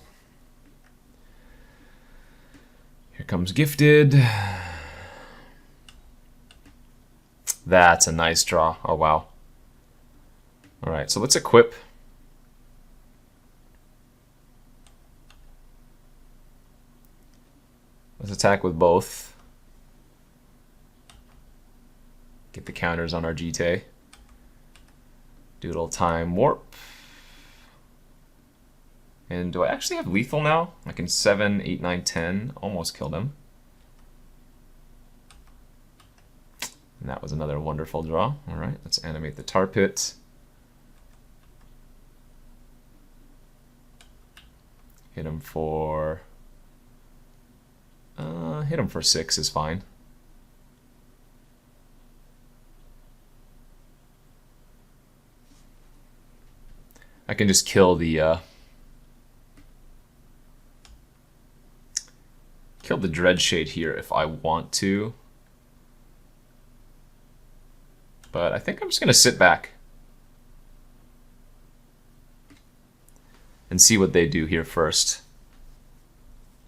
Here comes Gifted. That's a nice draw. Oh, wow. Alright, so let's equip. Let's attack with both. Get the counters on our Jite. Do a little Time Warp. And do I actually have lethal now? I can 7, 8, 9, 10. Almost killed him. And that was another wonderful draw. Alright, let's animate the Tar Pit. Hit him for 6 is fine. I can just kill the Dreadshade here if I want to. But I think I'm just going to sit back and see what they do here first.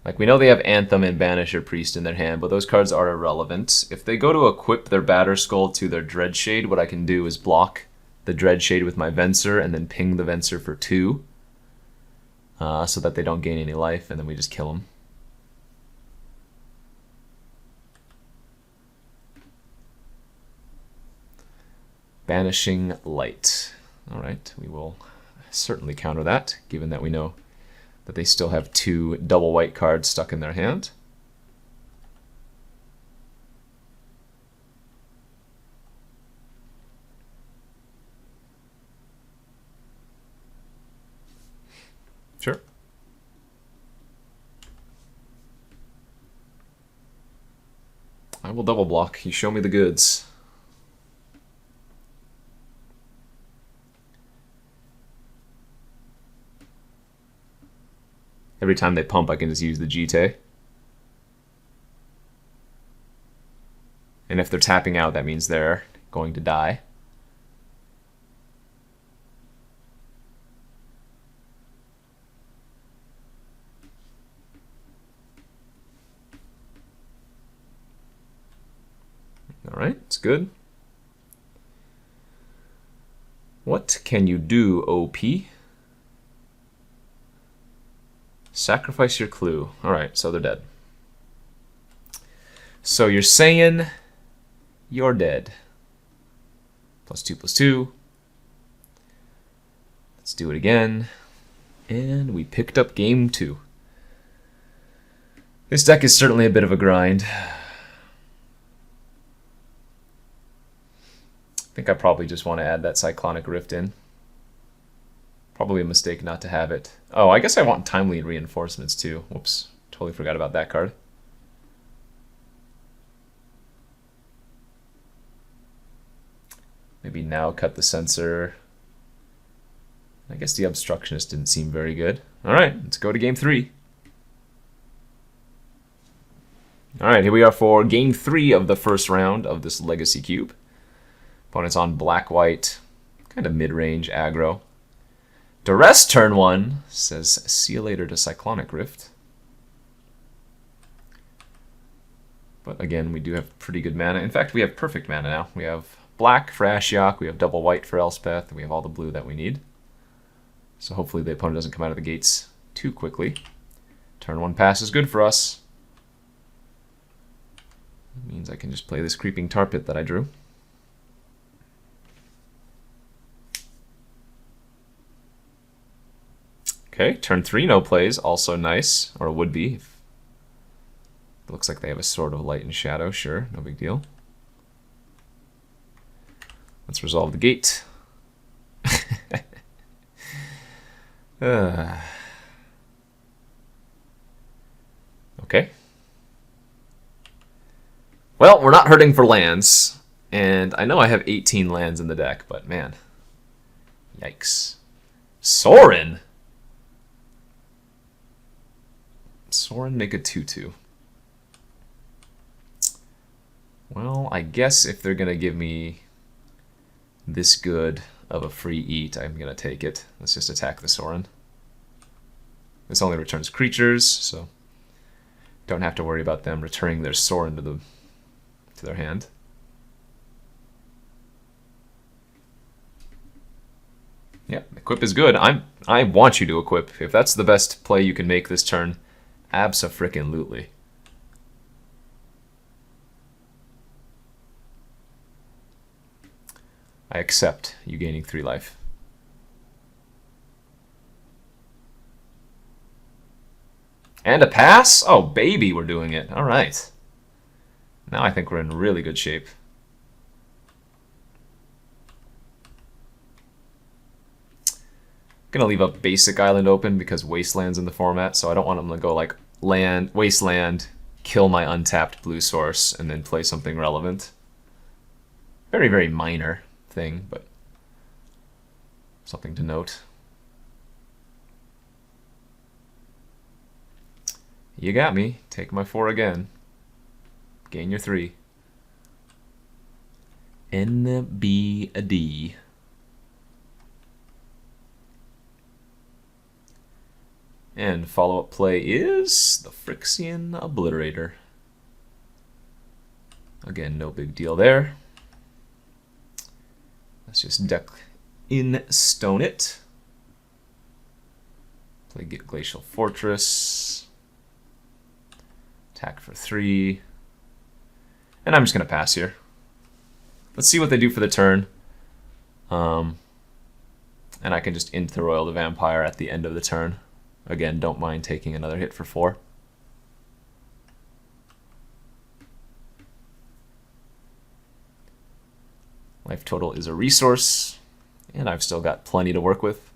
Like, we know they have Anthem and Banisher Priest in their hand, but those cards are irrelevant. If they go to equip their Batterskull to their Dreadshade, what I can do is block the Dreadshade with my Venser and then ping the Venser for 2 so that they don't gain any life, and then we just kill them. Banishing Light. Alright, we will certainly counter that, given that we know that they still have 2 double white cards stuck in their hand. Sure. I will double block. You show me the goods. Every time they pump, I can just use the Jite. And if they're tapping out, that means they're going to die. All right, it's good. What can you do, OP? Sacrifice your clue. Alright, so they're dead. So you're saying you're dead. +2/+2. Let's do it again. And we picked up game 2. This deck is certainly a bit of a grind. I think I probably just want to add that Cyclonic Rift in. Probably a mistake not to have it. Oh, I guess I want Timely Reinforcements too. Whoops, totally forgot about that card. Maybe now cut the Censor. I guess the Obstructionist didn't seem very good. Alright, let's go to game 3. Alright, here we are for game 3 of the first round of this Legacy Cube. Opponent's on black-white, kind of mid-range aggro. Duress turn 1 says, see you later to Cyclonic Rift. But again, we do have pretty good mana. In fact, we have perfect mana now. We have black for Ashiok, we have double white for Elspeth, and we have all the blue that we need. So hopefully the opponent doesn't come out of the gates too quickly. Turn 1 pass is good for us. That means I can just play this creeping tar pit that I drew. Okay, turn 3 no plays, also nice, or would be. It looks like they have a sort of light and shadow, sure, no big deal. Let's resolve the gate. Okay. Well, we're not hurting for lands, and I know I have 18 lands in the deck, but man, yikes. Sorin! Sorin make a 2/2. Well, I guess if they're going to give me this good of a free eat, I'm going to take it. Let's just attack the Sorin. This only returns creatures, so don't have to worry about them returning their Sorin to their hand. Yep, equip is good. I want you to equip. If that's the best play you can make this turn, abso-frickin-lutely. I accept you gaining 3 life. And a pass? Oh, baby, we're doing it. All right. Now I think we're in really good shape. Gonna leave a basic island open because Wasteland's in the format, so I don't want them to go like land, Wasteland, kill my untapped blue source, and then play something relevant. Very, very minor thing, but something to note. You got me. Take my 4 again. Gain your 3. NBD. And follow-up play is the Phyrexian Obliterator. Again, no big deal there. Let's just deck in stone it. Play Glacial Fortress. Attack for 3. And I'm just going to pass here. Let's see what they do for the turn. And I can just int the Royal the Vampire at the end of the turn. Again, don't mind taking another hit for 4. Life total is a resource, and I've still got plenty to work with.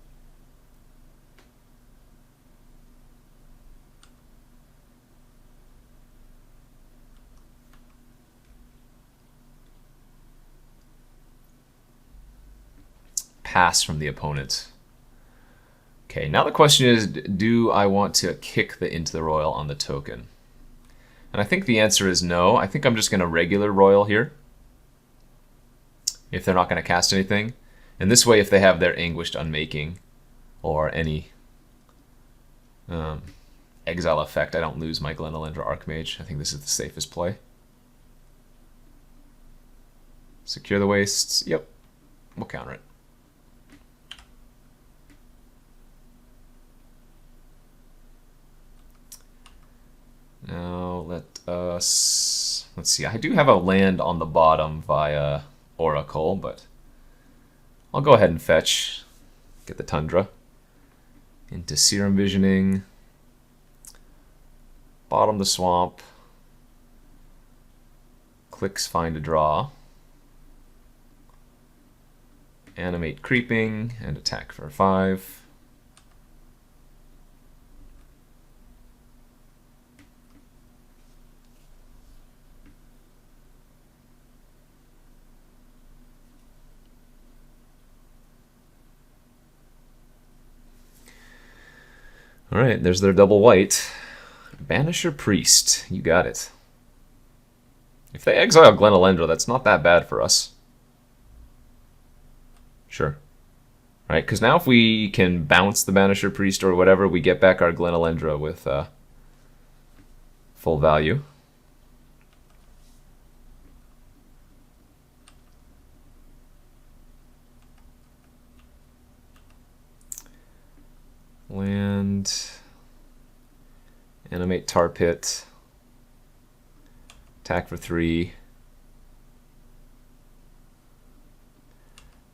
Pass from the opponent. Okay, now the question is, do I want to kick the Into the Royal on the token? And I think the answer is no. I think I'm just going to regular Royal here, if they're not going to cast anything. And this way, if they have their Anguished Unmaking or any exile effect, I don't lose my Glenelendra Archmage. I think this is the safest play. Secure the wastes. Yep, we'll counter it. Now let's see. I do have a land on the bottom via Oracle, but I'll go ahead and fetch. Get the Tundra into Serum Visioning. Bottom the swamp. Clicks Find a Draw. Animate Creeping and attack for 5. All right, there's their double white. Banisher Priest, you got it. If they exile Glenelendra, that's not that bad for us. Sure. Right, because now if we can bounce the Banisher Priest or whatever, we get back our Glenelendra with full value. Animate Tar Pit. Attack for 3.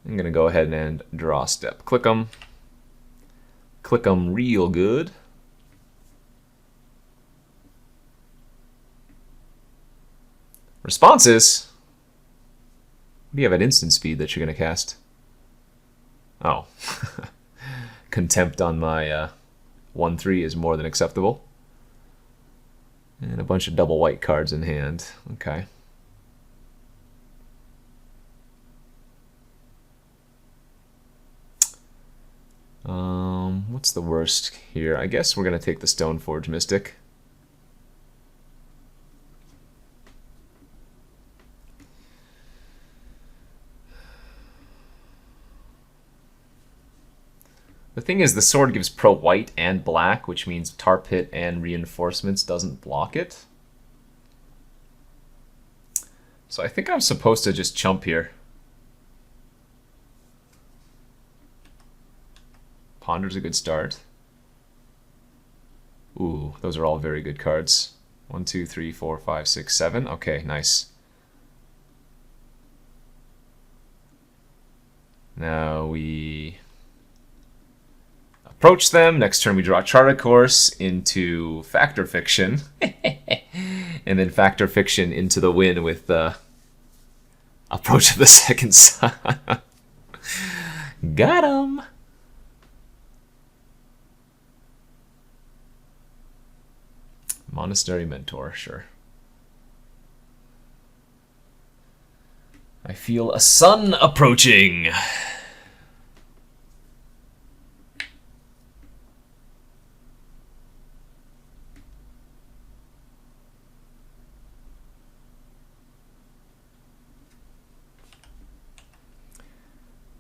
I'm going to go ahead and draw a step. Click them. Click them real good. Responses? What do you have at instant speed that you're going to cast? Oh. Contempt on my 1/3 is more than acceptable. And a bunch of double white cards in hand. Okay. What's the worst here? I guess we're going to take the Stoneforge Mystic. The thing is, the sword gives pro white and black, which means Tar Pit and Reinforcements doesn't block it. So I think I'm supposed to just chump here. Ponder's a good start. Ooh, those are all very good cards. 1, 2, 3, 4, 5, 6, 7. Okay, nice. Now we approach them. Next turn we draw Charter Course into Factor Fiction. And then Factor Fiction into the win with Approach of the Second Sun. Got him! Monastery Mentor, sure. I feel a sun approaching.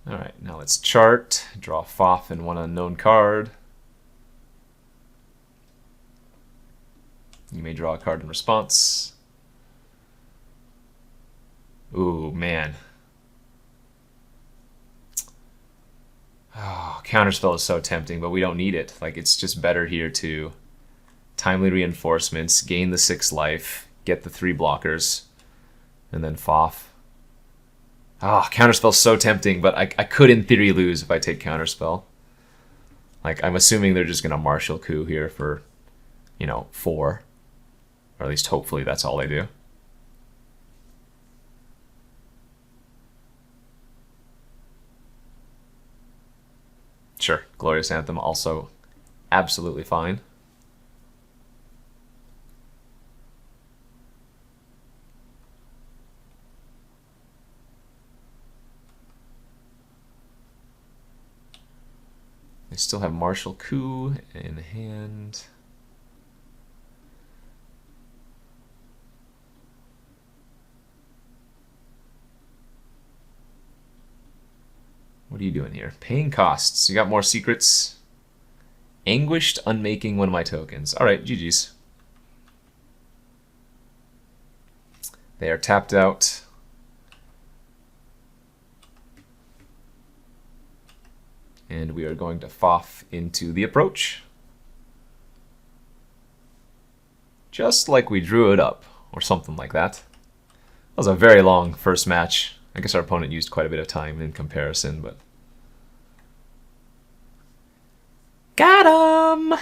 Alright, now let's chart, draw Foff and one unknown card. You may draw a card in response. Ooh, man. Oh, Counterspell is so tempting, but we don't need it. Like, it's just better here to timely reinforcements, gain the 6 life, get the 3 blockers, and then Foff. Ah, Counterspell's so tempting, but I could in theory lose if I take Counterspell. Like, I'm assuming they're just gonna Martial Coup here for, 4. Or at least hopefully that's all they do. Sure, Glorious Anthem also absolutely fine. They still have Martial Coup in hand. What are you doing here? Paying costs. You got more secrets. Anguished unmaking one of my tokens. Alright, GG's. They are tapped out. And we are going to Foff into the approach. Just like we drew it up, or something like that. That was a very long first match. I guess our opponent used quite a bit of time in comparison, but... Got him!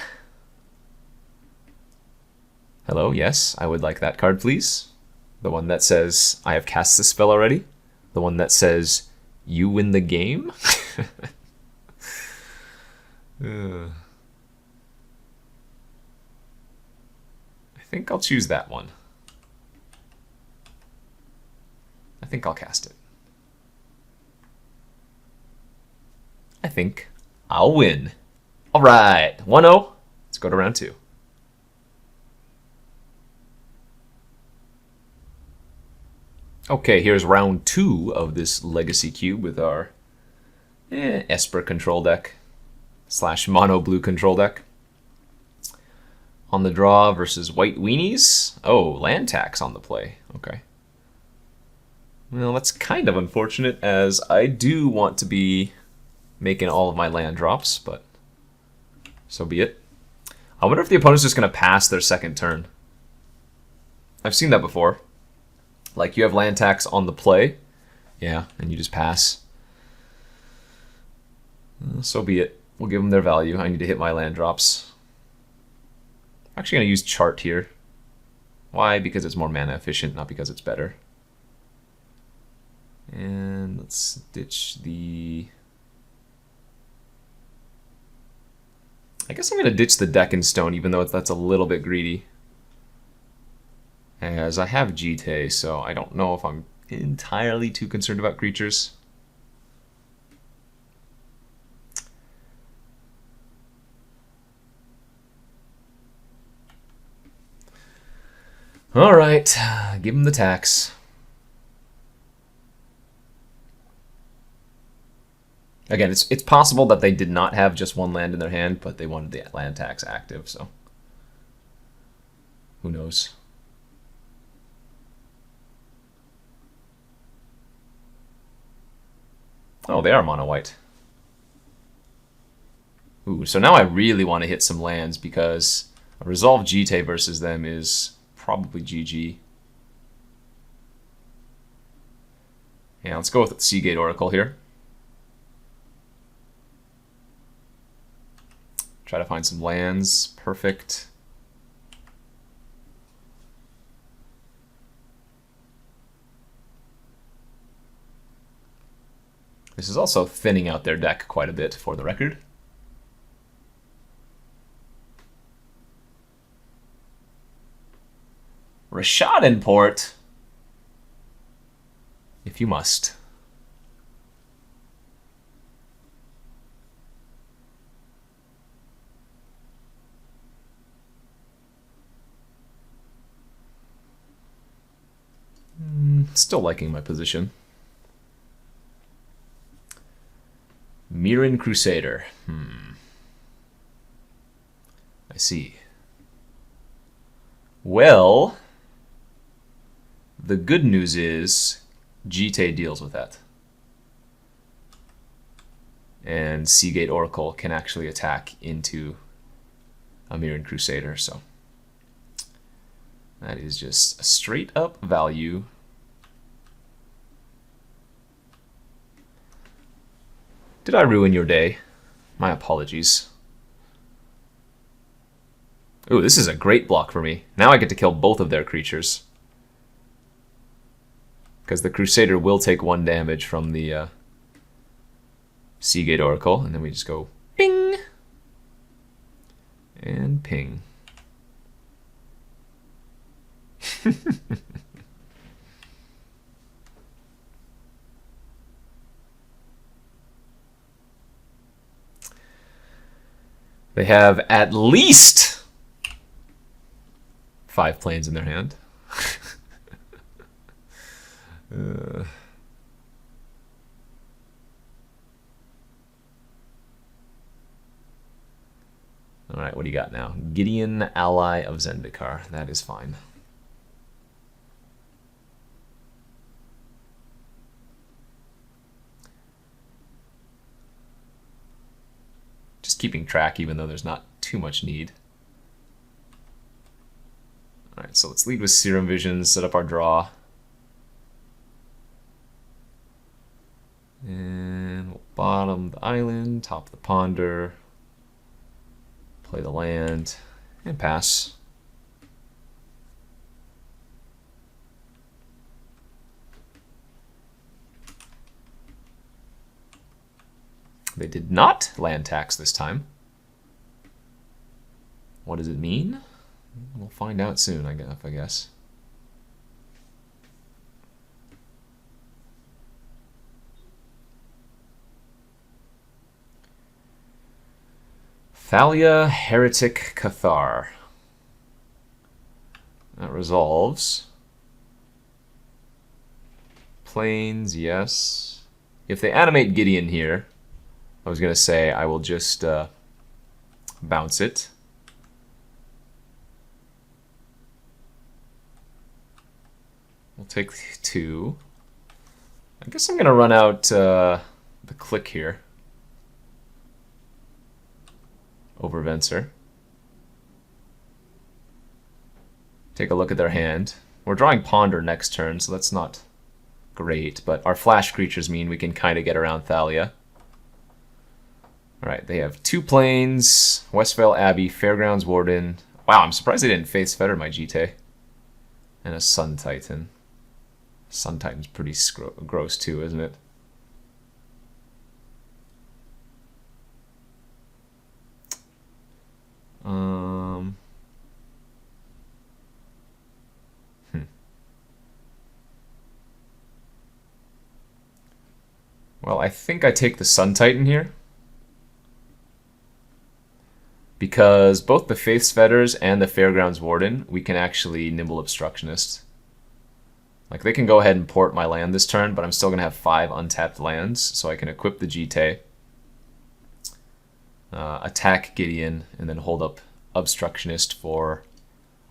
Hello, yes, I would like that card, please. The one that says, I have cast this spell already. The one that says, you win the game. I think I'll choose that one. I think I'll cast it. I think I'll win. All right, 1-0. Let's go to round 2. Okay, here's round 2 of this Legacy Cube with our Esper control deck / mono blue control deck. On the draw versus White Weenies. Oh, land tax on the play. Okay. Well, that's kind of unfortunate, as I do want to be making all of my land drops, but so be it. I wonder if the opponent's just going to pass their second turn. I've seen that before. Like, you have land tax on the play. Yeah, and you just pass. So be it. We'll give them their value. I need to hit my land drops. I'm actually going to use chart here. Why? Because it's more mana efficient, not because it's better. And let's ditch the... I guess I'm going to ditch the deck in stone, even though that's a little bit greedy. As I have Jite, so I don't know if I'm entirely too concerned about creatures. All right, give him the tax. Again, it's possible that they did not have just one land in their hand, but they wanted the land tax active, so who knows. Oh, they are mono white. Ooh, so now I really want to hit some lands because a Resolve Jite versus them is probably GG. Yeah, let's go with Seagate Oracle here. Try to find some lands. Perfect. This is also thinning out their deck quite a bit, for the record. Rashad import, if you must. Still liking my position. Mirren Crusader. I see. Well, the good news is Jite deals with that. And Seagate Oracle can actually attack into a Mirren Crusader, so that is just a straight up value. Did I ruin your day? My apologies. Ooh, this is a great block for me. Now I get to kill both of their creatures. Because the Crusader will take 1 damage from the Seagate Oracle. And then we just go ping. And ping. They have at least 5 planes in their hand. All right, what do you got now? Gideon, ally of Zendikar. That is fine. Just keeping track, even though there's not too much need. All right, so let's lead with Serum Visions, set up our draw. And we'll bottom the island, top the ponder, play the land, and pass. They did not land tax this time. What does it mean? We'll find out soon, I guess. Thalia, Heretic, Cathar. That resolves. Planes, yes. If they animate Gideon here, I was going to say I will just bounce it. We'll take 2. I guess I'm going to run out the click here over Venser. Take a look at their hand. We're drawing Ponder next turn, so that's not great, but our flash creatures mean we can kind of get around Thalia. Alright, they have 2 planes, Westvale Abbey, Fairgrounds Warden. Wow, I'm surprised they didn't face Fetter my GT. And a Sun Titan. Sun Titan's pretty gross too, isn't it? Well, I think I take the Sun Titan here. Because both the Faith's Fetters and the Fairgrounds Warden, we can actually Nimble Obstructionist. Like, they can go ahead and port my land this turn, but I'm still going to have 5 untapped lands, so I can equip the GT, attack Gideon, and then hold up Obstructionist for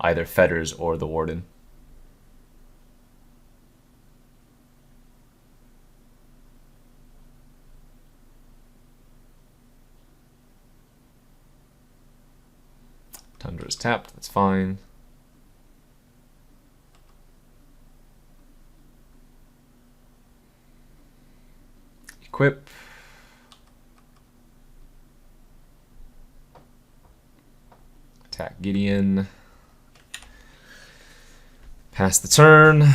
either Fetters or the Warden. Tundra is tapped, that's fine. Equip. Attack Gideon. Pass the turn.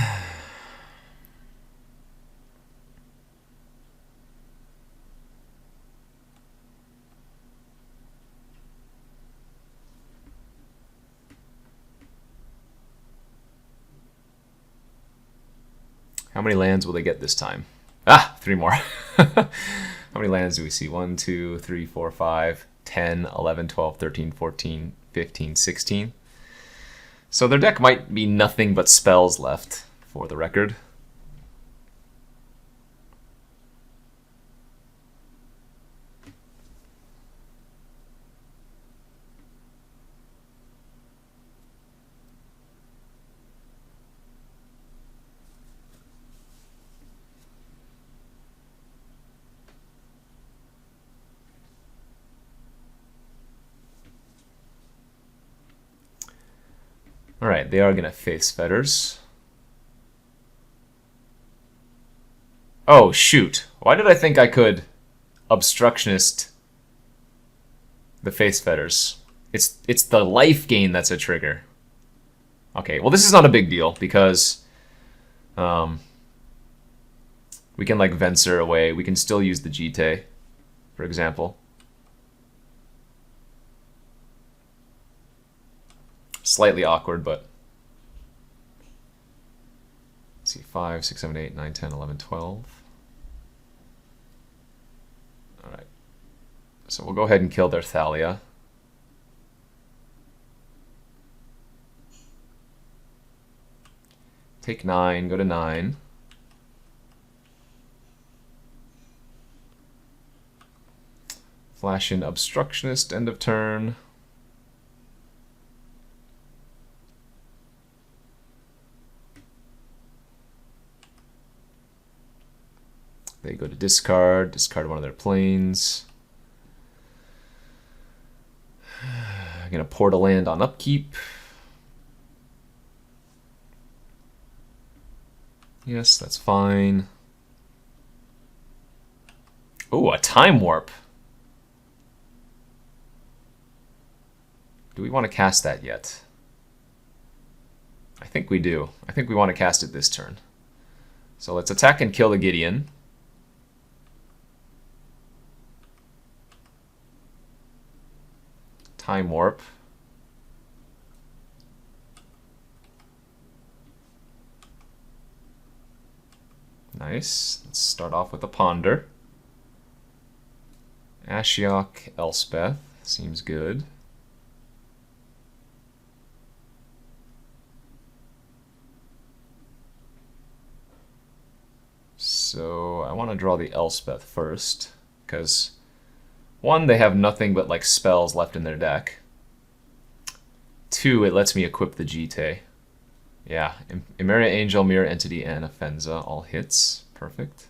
How many lands will they get this time? Ah, 3 more. How many lands do we see? 1, 2, 3, 4, 5, 10, 11, 12, 13, 14, 15, 16. So their deck might be nothing but spells left, for the record. Alright, they are going to face Fetters. Oh, shoot. Why did I think I could Obstructionist the face Fetters? It's the life gain that's a trigger. Okay, well this is not a big deal because we can like Venser away. We can still use the GT, for example. Slightly awkward, but let's see, 5, 6, 7, 8, 9, 10, 11, 12. All right, so we'll go ahead and kill their Thalia. Take 9, go to 9. Flash in Obstructionist, end of turn. They go to discard one of their planes. I'm going to port a land on upkeep. Yes, that's fine. Oh, a Time Warp. Do we want to cast that yet? I think we do. I think we want to cast it this turn. So let's attack and kill the Gideon. Time Warp. Nice. Let's start off with a Ponder. Ashiok, Elspeth. Seems good. So I want to draw the Elspeth first, because 1, they have nothing but like spells left in their deck. 2, it lets me equip the GT. Yeah, Emeria Angel, Mirror Entity, and Offenza all hits. Perfect.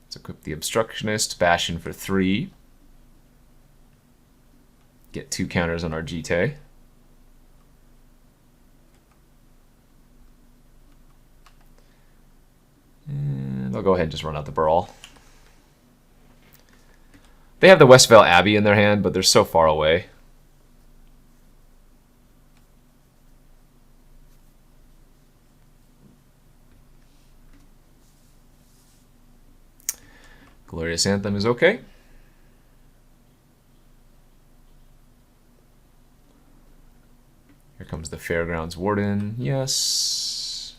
Let's equip the Obstructionist, Bastion for 3. Get 2 counters on our GT. they'll go ahead and just run out the Burl. They have the Westvale Abbey in their hand, but they're so far away. Glorious Anthem is okay. Here comes the Fairgrounds Warden. Yes.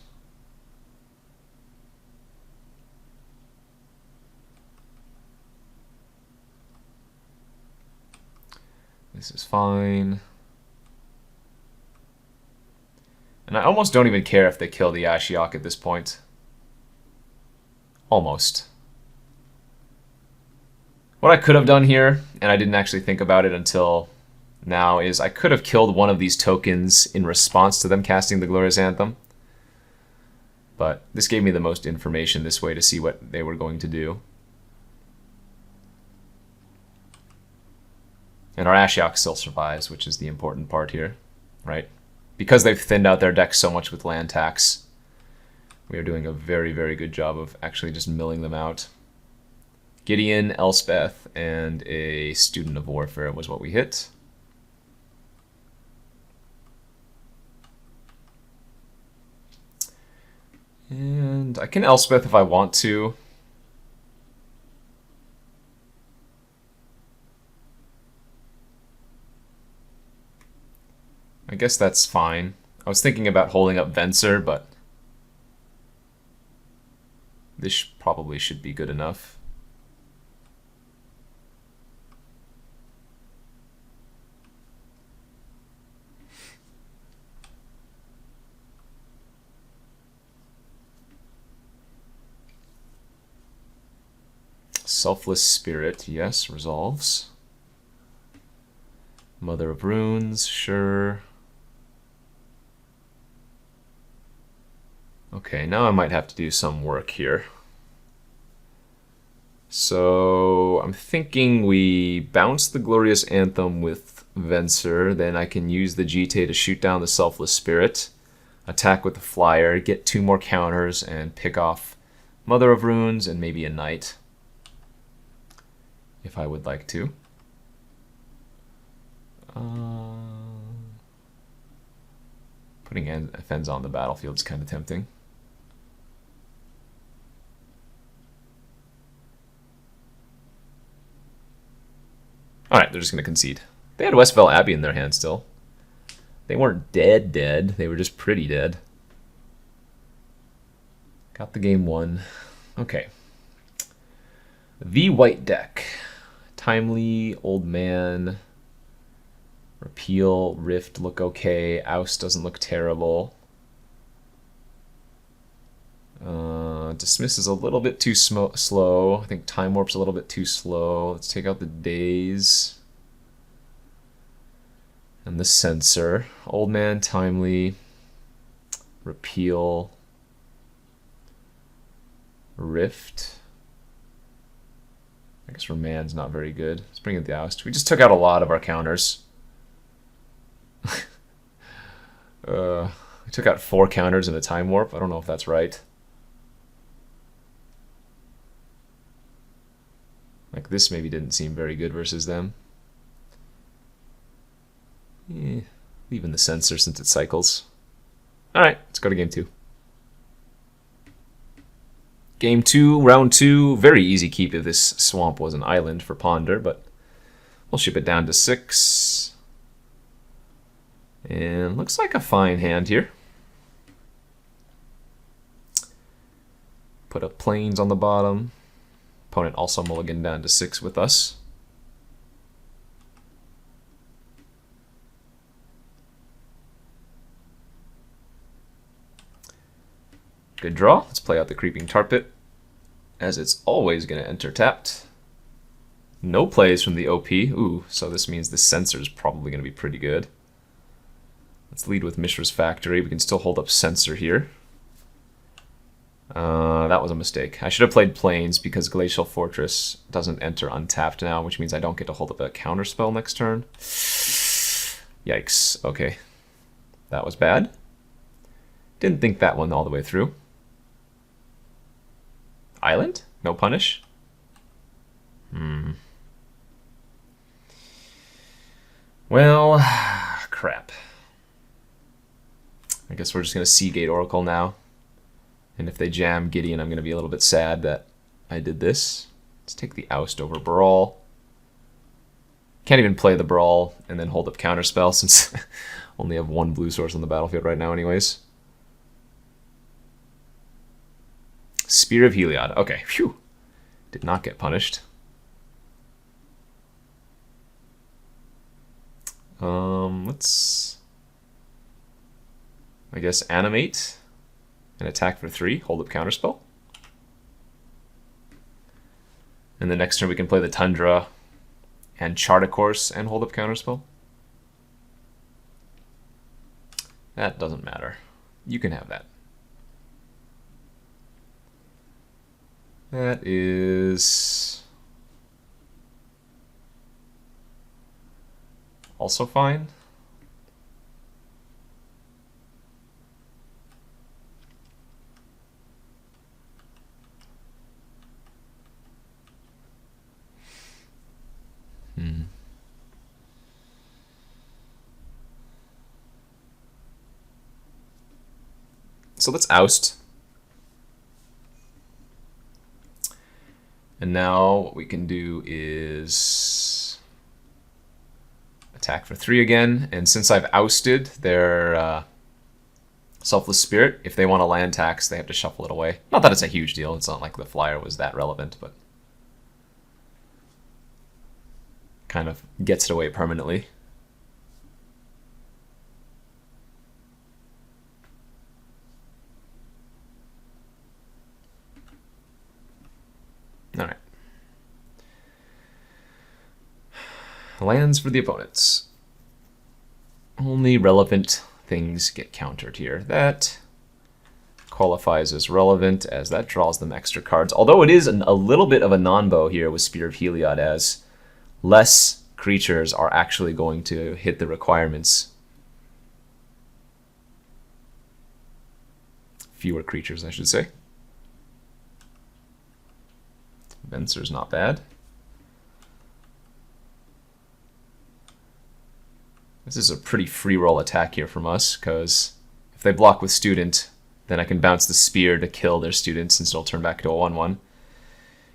This is fine. And I almost don't even care if they kill the Ashiok at this point. Almost. What I could have done here, and I didn't actually think about it until now, is I could have killed one of these tokens in response to them casting the Glorious Anthem. But this gave me the most information this way to see what they were going to do. And our Ashiok still survives, which is the important part here, right? Because they've thinned out their deck so much with land tax, we are doing a very, very good job of actually just milling them out. Gideon, Elspeth, and a Student of Warfare was what we hit. And I can Elspeth if I want to. I guess that's fine. I was thinking about holding up Venser, but this probably should be good enough. Selfless Spirit, yes, resolves. Mother of Runes, sure. Okay, now I might have to do some work here. So I'm thinking we bounce the Glorious Anthem with Venser, then I can use the Jite to shoot down the Selfless Spirit, attack with the Flyer, get 2 more counters, and pick off Mother of Runes and maybe a Knight, if I would like to. Putting Fens on the battlefield is kind of tempting. Alright, they're just going to concede. They had Westvale Abbey in their hand still. They weren't dead, they were just pretty dead. Got the game won. Okay. The white deck. Timely, Old Man, Repeal, Rift look okay. Oust doesn't look terrible. Dismiss is a little bit too slow. I think Time Warp's a little bit too slow. Let's take out the Daze. And the Censor. Old Man, Timely, Repeal, Rift. I guess Remand's not very good. Let's bring in the Oust. We just took out a lot of our counters. We took out 4 counters in a Time Warp. I don't know if that's right. Like, this maybe didn't seem very good versus them. Leaving the Censor since it cycles. Alright, let's go to game 2. Game 2, round 2. Very easy keep if this swamp was an island for Ponder, but we'll ship it down to 6. And looks like a fine hand here. Put up Plains on the bottom. Opponent also mulligan down to 6 with us. Good draw. Let's play out the Creeping Tar Pit, as it's always going to enter tapped. No plays from the OP. Ooh, so this means the Censor is probably going to be pretty good. Let's lead with Mishra's Factory. We can still hold up Censor here. That was a mistake. I should have played Plains because Glacial Fortress doesn't enter untapped now, which means I don't get to hold up a counterspell next turn. Yikes. Okay. That was bad. Didn't think that one all the way through. Island? No punish? Well, crap. I guess we're just going to Seagate Oracle now. And if they jam Gideon, I'm going to be a little bit sad that I did this. Let's take the Oust over Brawl. Can't even play the Brawl and then hold up Counterspell since I only have one blue source on the battlefield right now anyways. Spear of Heliod. Okay, phew. Did not get punished. Let's, I guess, animate and attack for 3, hold up Counterspell. And the next turn we can play the Tundra and chart a course and hold up Counterspell. That doesn't matter. You can have that. That is also fine. So let's Oust. And now what we can do is attack for 3 again. And since I've ousted their Selfless Spirit, if they want to land tax, they have to shuffle it away. Not that it's a huge deal. It's not like the flyer was that relevant, but kind of gets it away permanently. All right. Lands for the opponents. Only relevant things get countered here. That qualifies as relevant as that draws them extra cards. Although it is a little bit of a non-bow here with Spear of Heliod, as less creatures are actually going to hit the requirements. Fewer creatures, I should say. Venser's not bad. This is a pretty free roll attack here from us, because if they block with Student, then I can bounce the Spear to kill their Student since it'll turn back to a 1/1.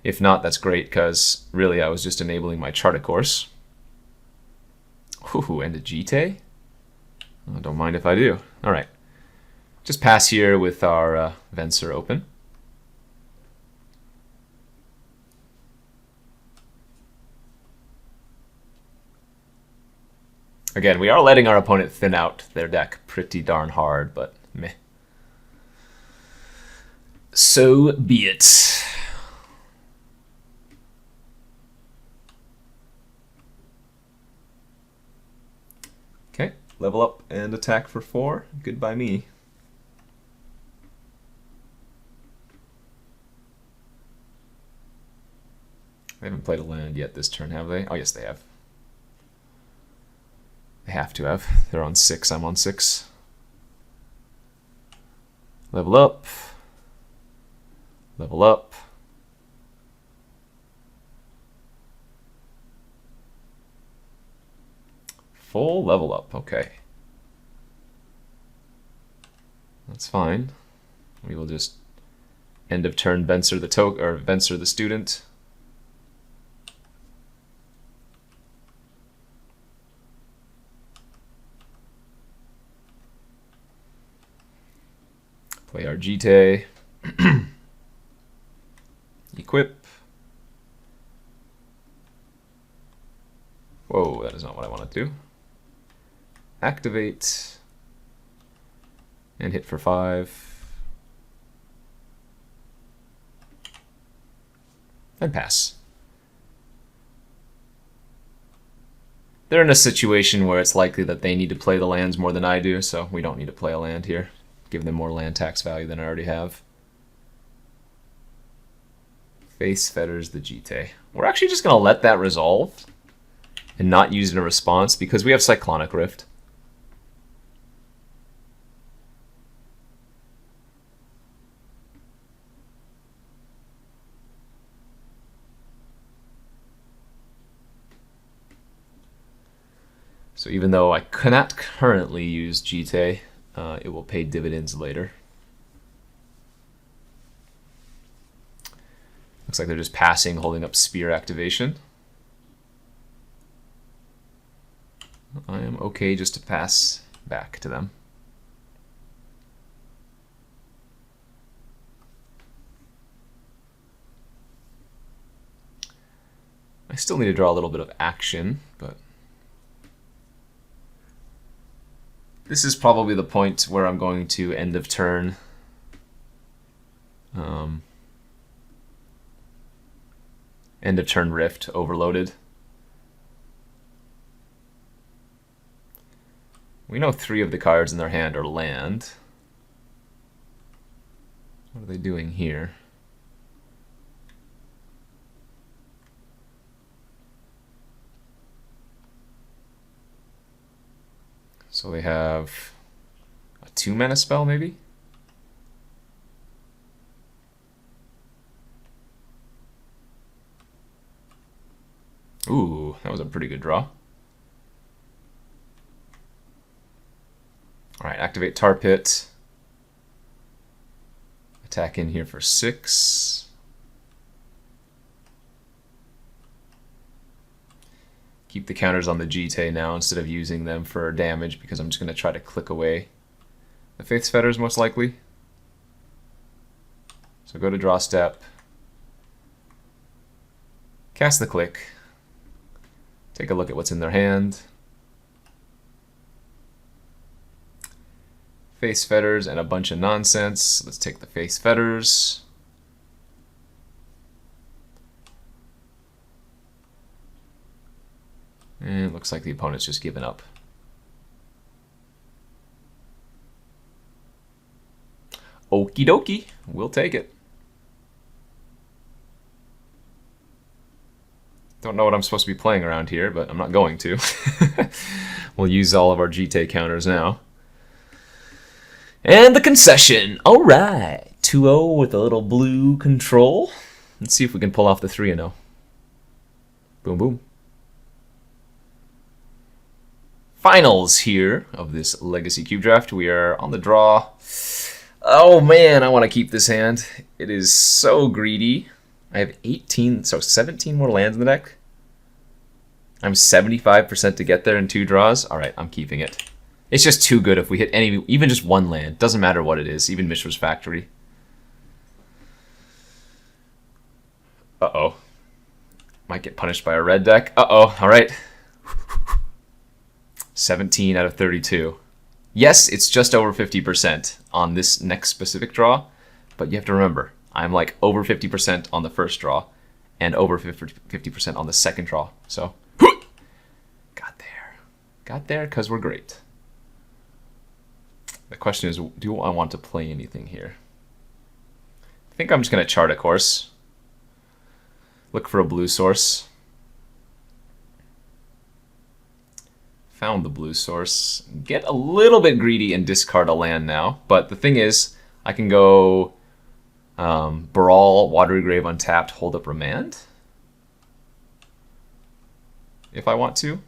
If not, that's great, because really I was just enabling my Chart a Course. Ooh, and a Jite? Oh, don't mind if I do. Alright. Just pass here with our Venser open. Again, we are letting our opponent thin out their deck pretty darn hard, but meh. So be it. Okay, level up and attack for 4. Good by me. They haven't played a land yet this turn, have they? Oh, yes, they have. They have to have. They're on 6, I'm on 6. Level up. Level up. Full level up, okay. That's fine. We will just end of turn Venser the Venser the Student. Play our Jite. Equip. Whoa, that is not what I want to do. Activate. And hit for 5. And pass. They're in a situation where it's likely that they need to play the lands more than I do, so we don't need to play a land here. Give them more land tax value than I already have. Face fetters the Jite. We're actually just going to let that resolve and not use it in response because we have Cyclonic Rift. So even though I cannot currently use Jite, it will pay dividends later. Looks like they're just passing, holding up spear activation. I am okay just to pass back to them. I still need to draw a little bit of action, but this is probably the point where I'm going to end of turn. End of turn Rift overloaded. We know 3 of the cards in their hand are land. What are they doing here? So they have a 2-mana spell, maybe? Ooh, that was a pretty good draw. Alright, activate Tar Pit. Attack in here for 6. Keep the counters on the Jite now instead of using them for damage, because I'm just going to try to click away the Faith's Fetters most likely. So go to draw step, cast the click, take a look at what's in their hand. Face Fetters and a bunch of nonsense. Let's take the Face Fetters. And it looks like the opponent's just given up. Okie dokie, we'll take it. Don't know what I'm supposed to be playing around here, but I'm not going to. We'll use all of our Jite counters now. And the concession. All right. 2-0 with a little blue control. Let's see if we can pull off the 3-0. Boom, boom. Finals here of this Legacy Cube Draft. We are on the draw. Oh man, I want to keep this hand. It is so greedy. I have 17 more lands in the deck. I'm 75% to get there in 2 draws. All right, I'm keeping it. It's just too good if we hit even just 1 land. Doesn't matter what it is, even Mishra's Factory. Uh-oh. Might get punished by a red deck. Uh-oh, all right. 17 out of 32. Yes, it's just over 50% on this next specific draw, but you have to remember, I'm like over 50% on the first draw and over 50% on the second draw. So, got there. Got there because we're great. The question is, do I want to play anything here? I think I'm just going to chart a course. Look for a blue source. Found the blue source. Get a little bit greedy and discard a land now. But the thing is, I can go Brawl, Watery Grave untapped, hold up Remand. If I want to.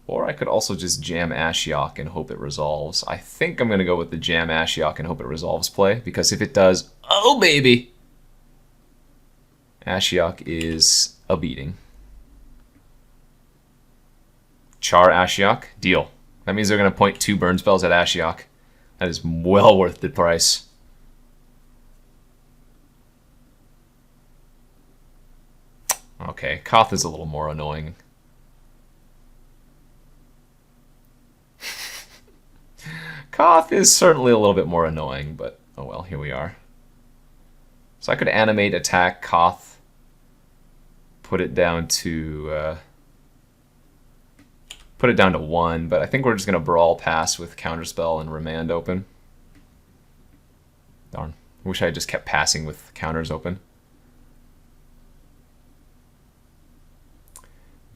Or I could also just jam Ashiok and hope it resolves. I think I'm going to go with the jam Ashiok and hope it resolves play. Because if it does, oh baby! Ashiok is a beating. Char Ashiok, deal. That means they're going to point 2 burn spells at Ashiok. That is well worth the price. Okay, Koth is a little more annoying. Koth is certainly a little bit more annoying, but oh well, here we are. So I could animate, attack, Koth, put it down to 1, but I think we're just going to Brawl pass with Counterspell and Remand open. Darn. I wish I had just kept passing with counters open.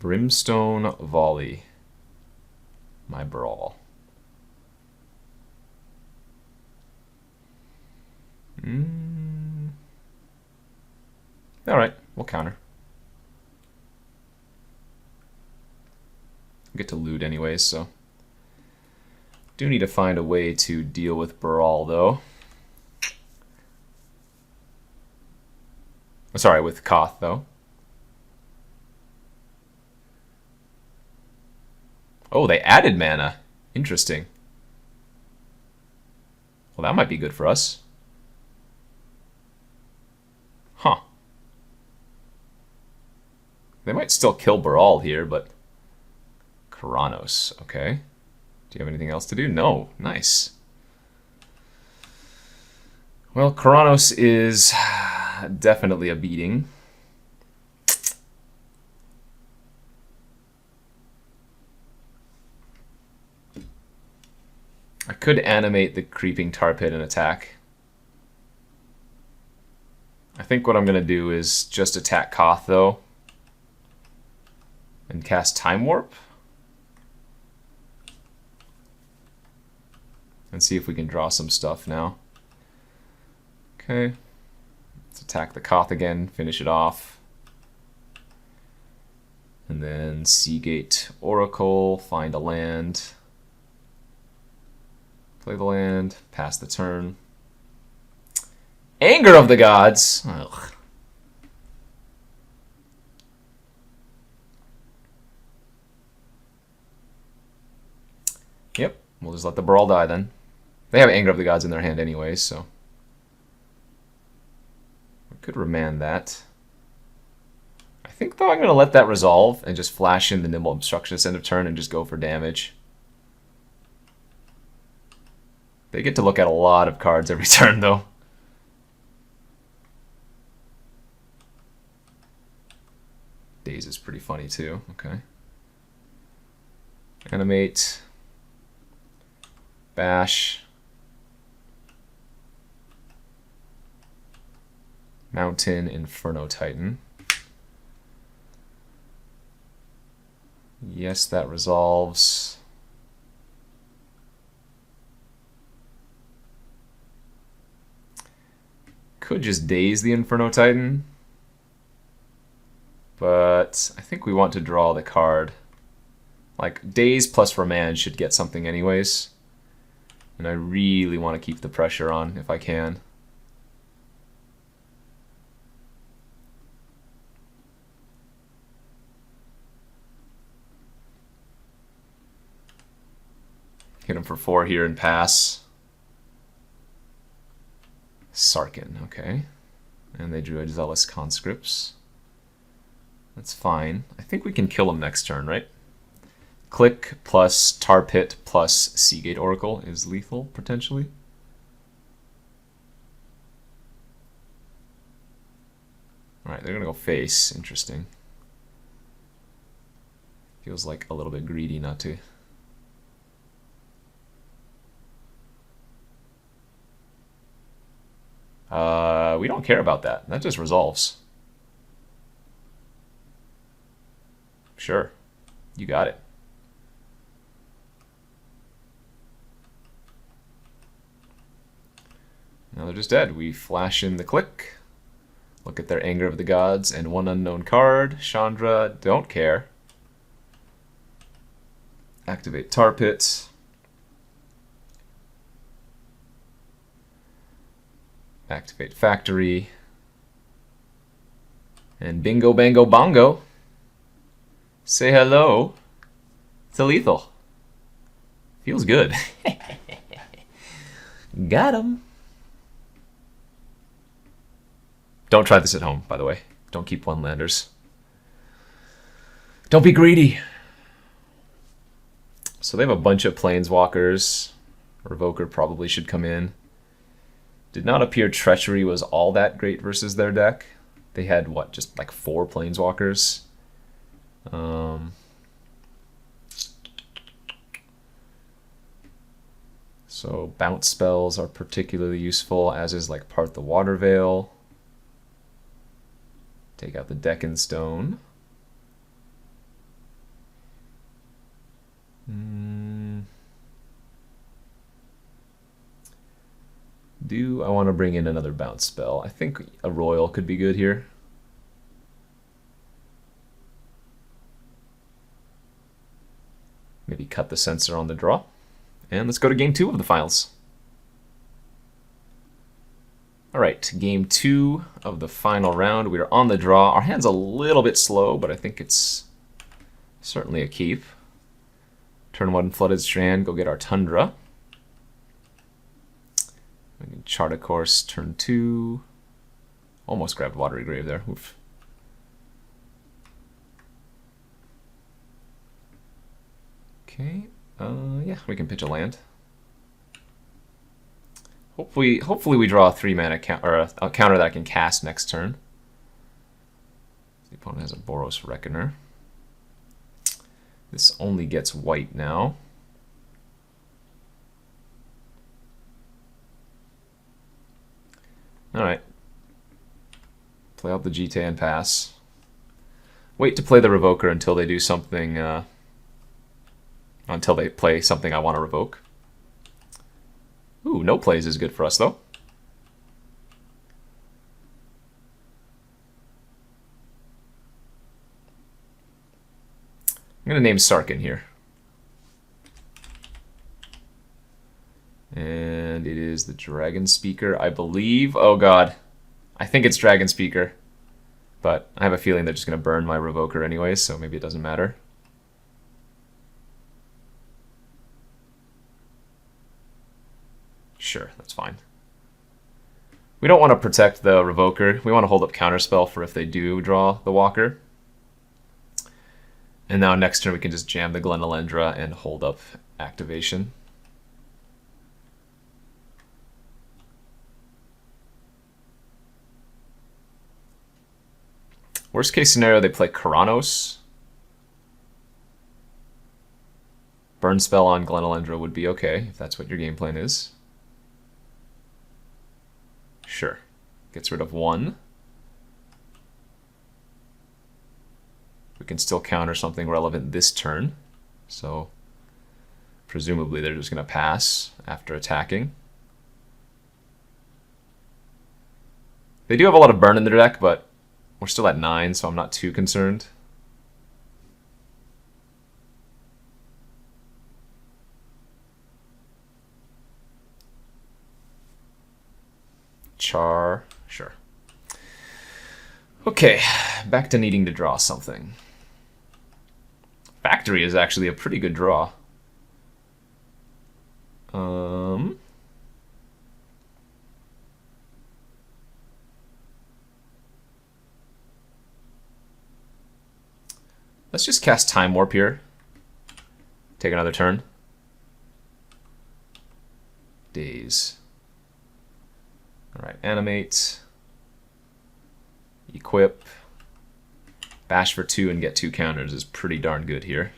Brimstone Volley. My Brawl. Alright, we'll counter. get to loot anyways, so. Do need to find a way to deal with Baral, though. Sorry, with Koth, though. Oh, they added mana. Interesting. Well, that might be good for us. Huh. They might still kill Baral here, but... Keranos, okay. Do you have anything else to do? No. Nice. Well, Keranos is definitely a beating. I could animate the Creeping Tar Pit and attack. I think what I'm going to do is just attack Koth, though. And cast Time Warp. And see if we can draw some stuff now. Okay. Let's attack the Koth again, finish it off. And then Seagate Oracle, find a land. Play the land, pass the turn. Anger of the Gods! Ugh. Yep, we'll just let the Baral die then. They have Anger of the Gods in their hand anyways, so. We could remand that. I think, though, I'm going to let that resolve and just flash in the Nimble Obstructionist end of turn and just go for damage. They get to look at a lot of cards every turn, though. Daze is pretty funny, too. Okay. Animate. Bash. Mountain Inferno Titan. Yes, that resolves. Could just daze the Inferno Titan. But I think we want to draw the card. Like, daze plus remand should get something anyways. And I really want to keep the pressure on if I can. Hit him for 4 here and pass. Sarkin, okay. And they drew a Zealous Conscripts. That's fine. I think we can kill him next turn, right? Click plus Tar Pit plus Seagate Oracle is lethal, potentially. Alright, they're going to go face. Interesting. Feels like a little bit greedy not to. We don't care about that. That just resolves. Sure. You got it. Now they're just dead. We flash in the click. Look at their Anger of the Gods and one unknown card. Chandra, don't care. Activate Tar Pit. Activate Factory. And bingo, bango, bongo. Say hello to lethal. Feels good. Got him. Don't try this at home, by the way. Don't keep one-landers. Don't be greedy. So they have a bunch of Planeswalkers. Revoker probably should come in. Did not appear Treachery was all that great versus their deck. They had, what, just like 4 Planeswalkers? So bounce spells are particularly useful, as is like Part the Water Veil. Take out the Deccan Stone. Do I want to bring in another bounce spell? I think a Royal could be good here. cut the sensor on the draw. And let's go to game 2 of the finals. All right, game 2 of the final round. We are on the draw. Our hand's a little bit slow, but I think it's certainly a keep. Turn 1 Flooded Strand, go get our Tundra. We can chart a course, turn 2. Almost grabbed Watery Grave there. Oof. Okay, yeah, we can pitch a land. Hopefully we draw a 3-mana or a counter that I can cast next turn. The opponent has a Boros Reckoner. This only gets white now. Alright. Play out the GT and pass. Wait to play the Revoker until they do something, until they play something I want to revoke. Ooh, no plays is good for us, though. I'm going to name Sarkin here. And it is the Dragon Speaker, I believe. Oh, God. I think it's Dragon Speaker. But I have a feeling they're just going to burn my Revoker anyway, so maybe it doesn't matter. Sure, that's fine. We don't want to protect the Revoker. We want to hold up Counterspell for if they do draw the Walker. And now next turn we can just jam the Glenelendra and hold up activation. Worst case scenario, they play Karanos. Burn spell on Glenelendra would be okay, if that's what your game plan is. Sure. Gets rid of 1. We can still counter something relevant this turn. So, presumably they're just going to pass after attacking. They do have a lot of burn in their deck, but we're still at 9, so I'm not too concerned. Char, sure. Okay, back to needing to draw something. Factory is actually a pretty good draw. Let's just cast Time Warp here. Take another turn. Daze. Alright, animate. Equip. Bash for 2 and get 2 counters is pretty darn good here.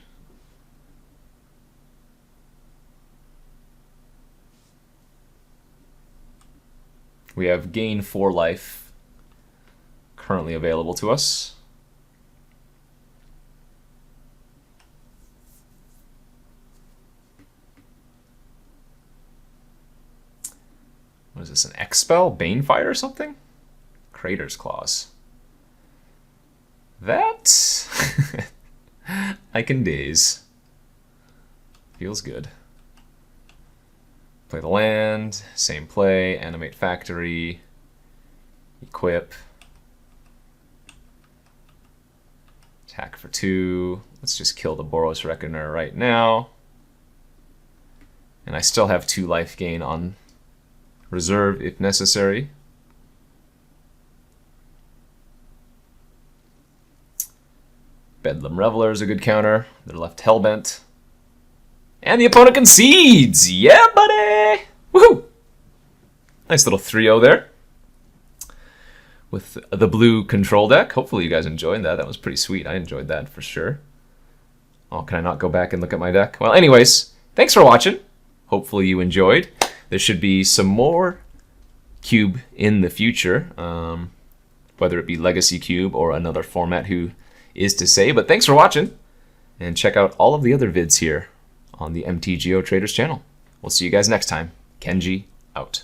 We have gain 4 life currently available to us. What is this, an X-Spell? Banefight or something? Crater's Claws. That I can daze. Feels good. Play the land, same play, animate factory, equip, attack for 2. Let's just kill the Boros Reckoner right now. And I still have 2 life gain on reserve if necessary. Bedlam Reveler is a good counter. They're left hellbent. And the opponent concedes! Yeah, buddy! Woohoo! Nice little 3-0 there. With the blue control deck. Hopefully you guys enjoyed that. That was pretty sweet. I enjoyed that for sure. Oh, can I not go back and look at my deck? Well, anyways, thanks for watching. Hopefully you enjoyed. There should be some more Cube in the future. Whether it be Legacy Cube or another format, who is to say. But thanks for watching. And check out all of the other vids here on the MTGO Traders channel. We'll see you guys next time. Kenji, out.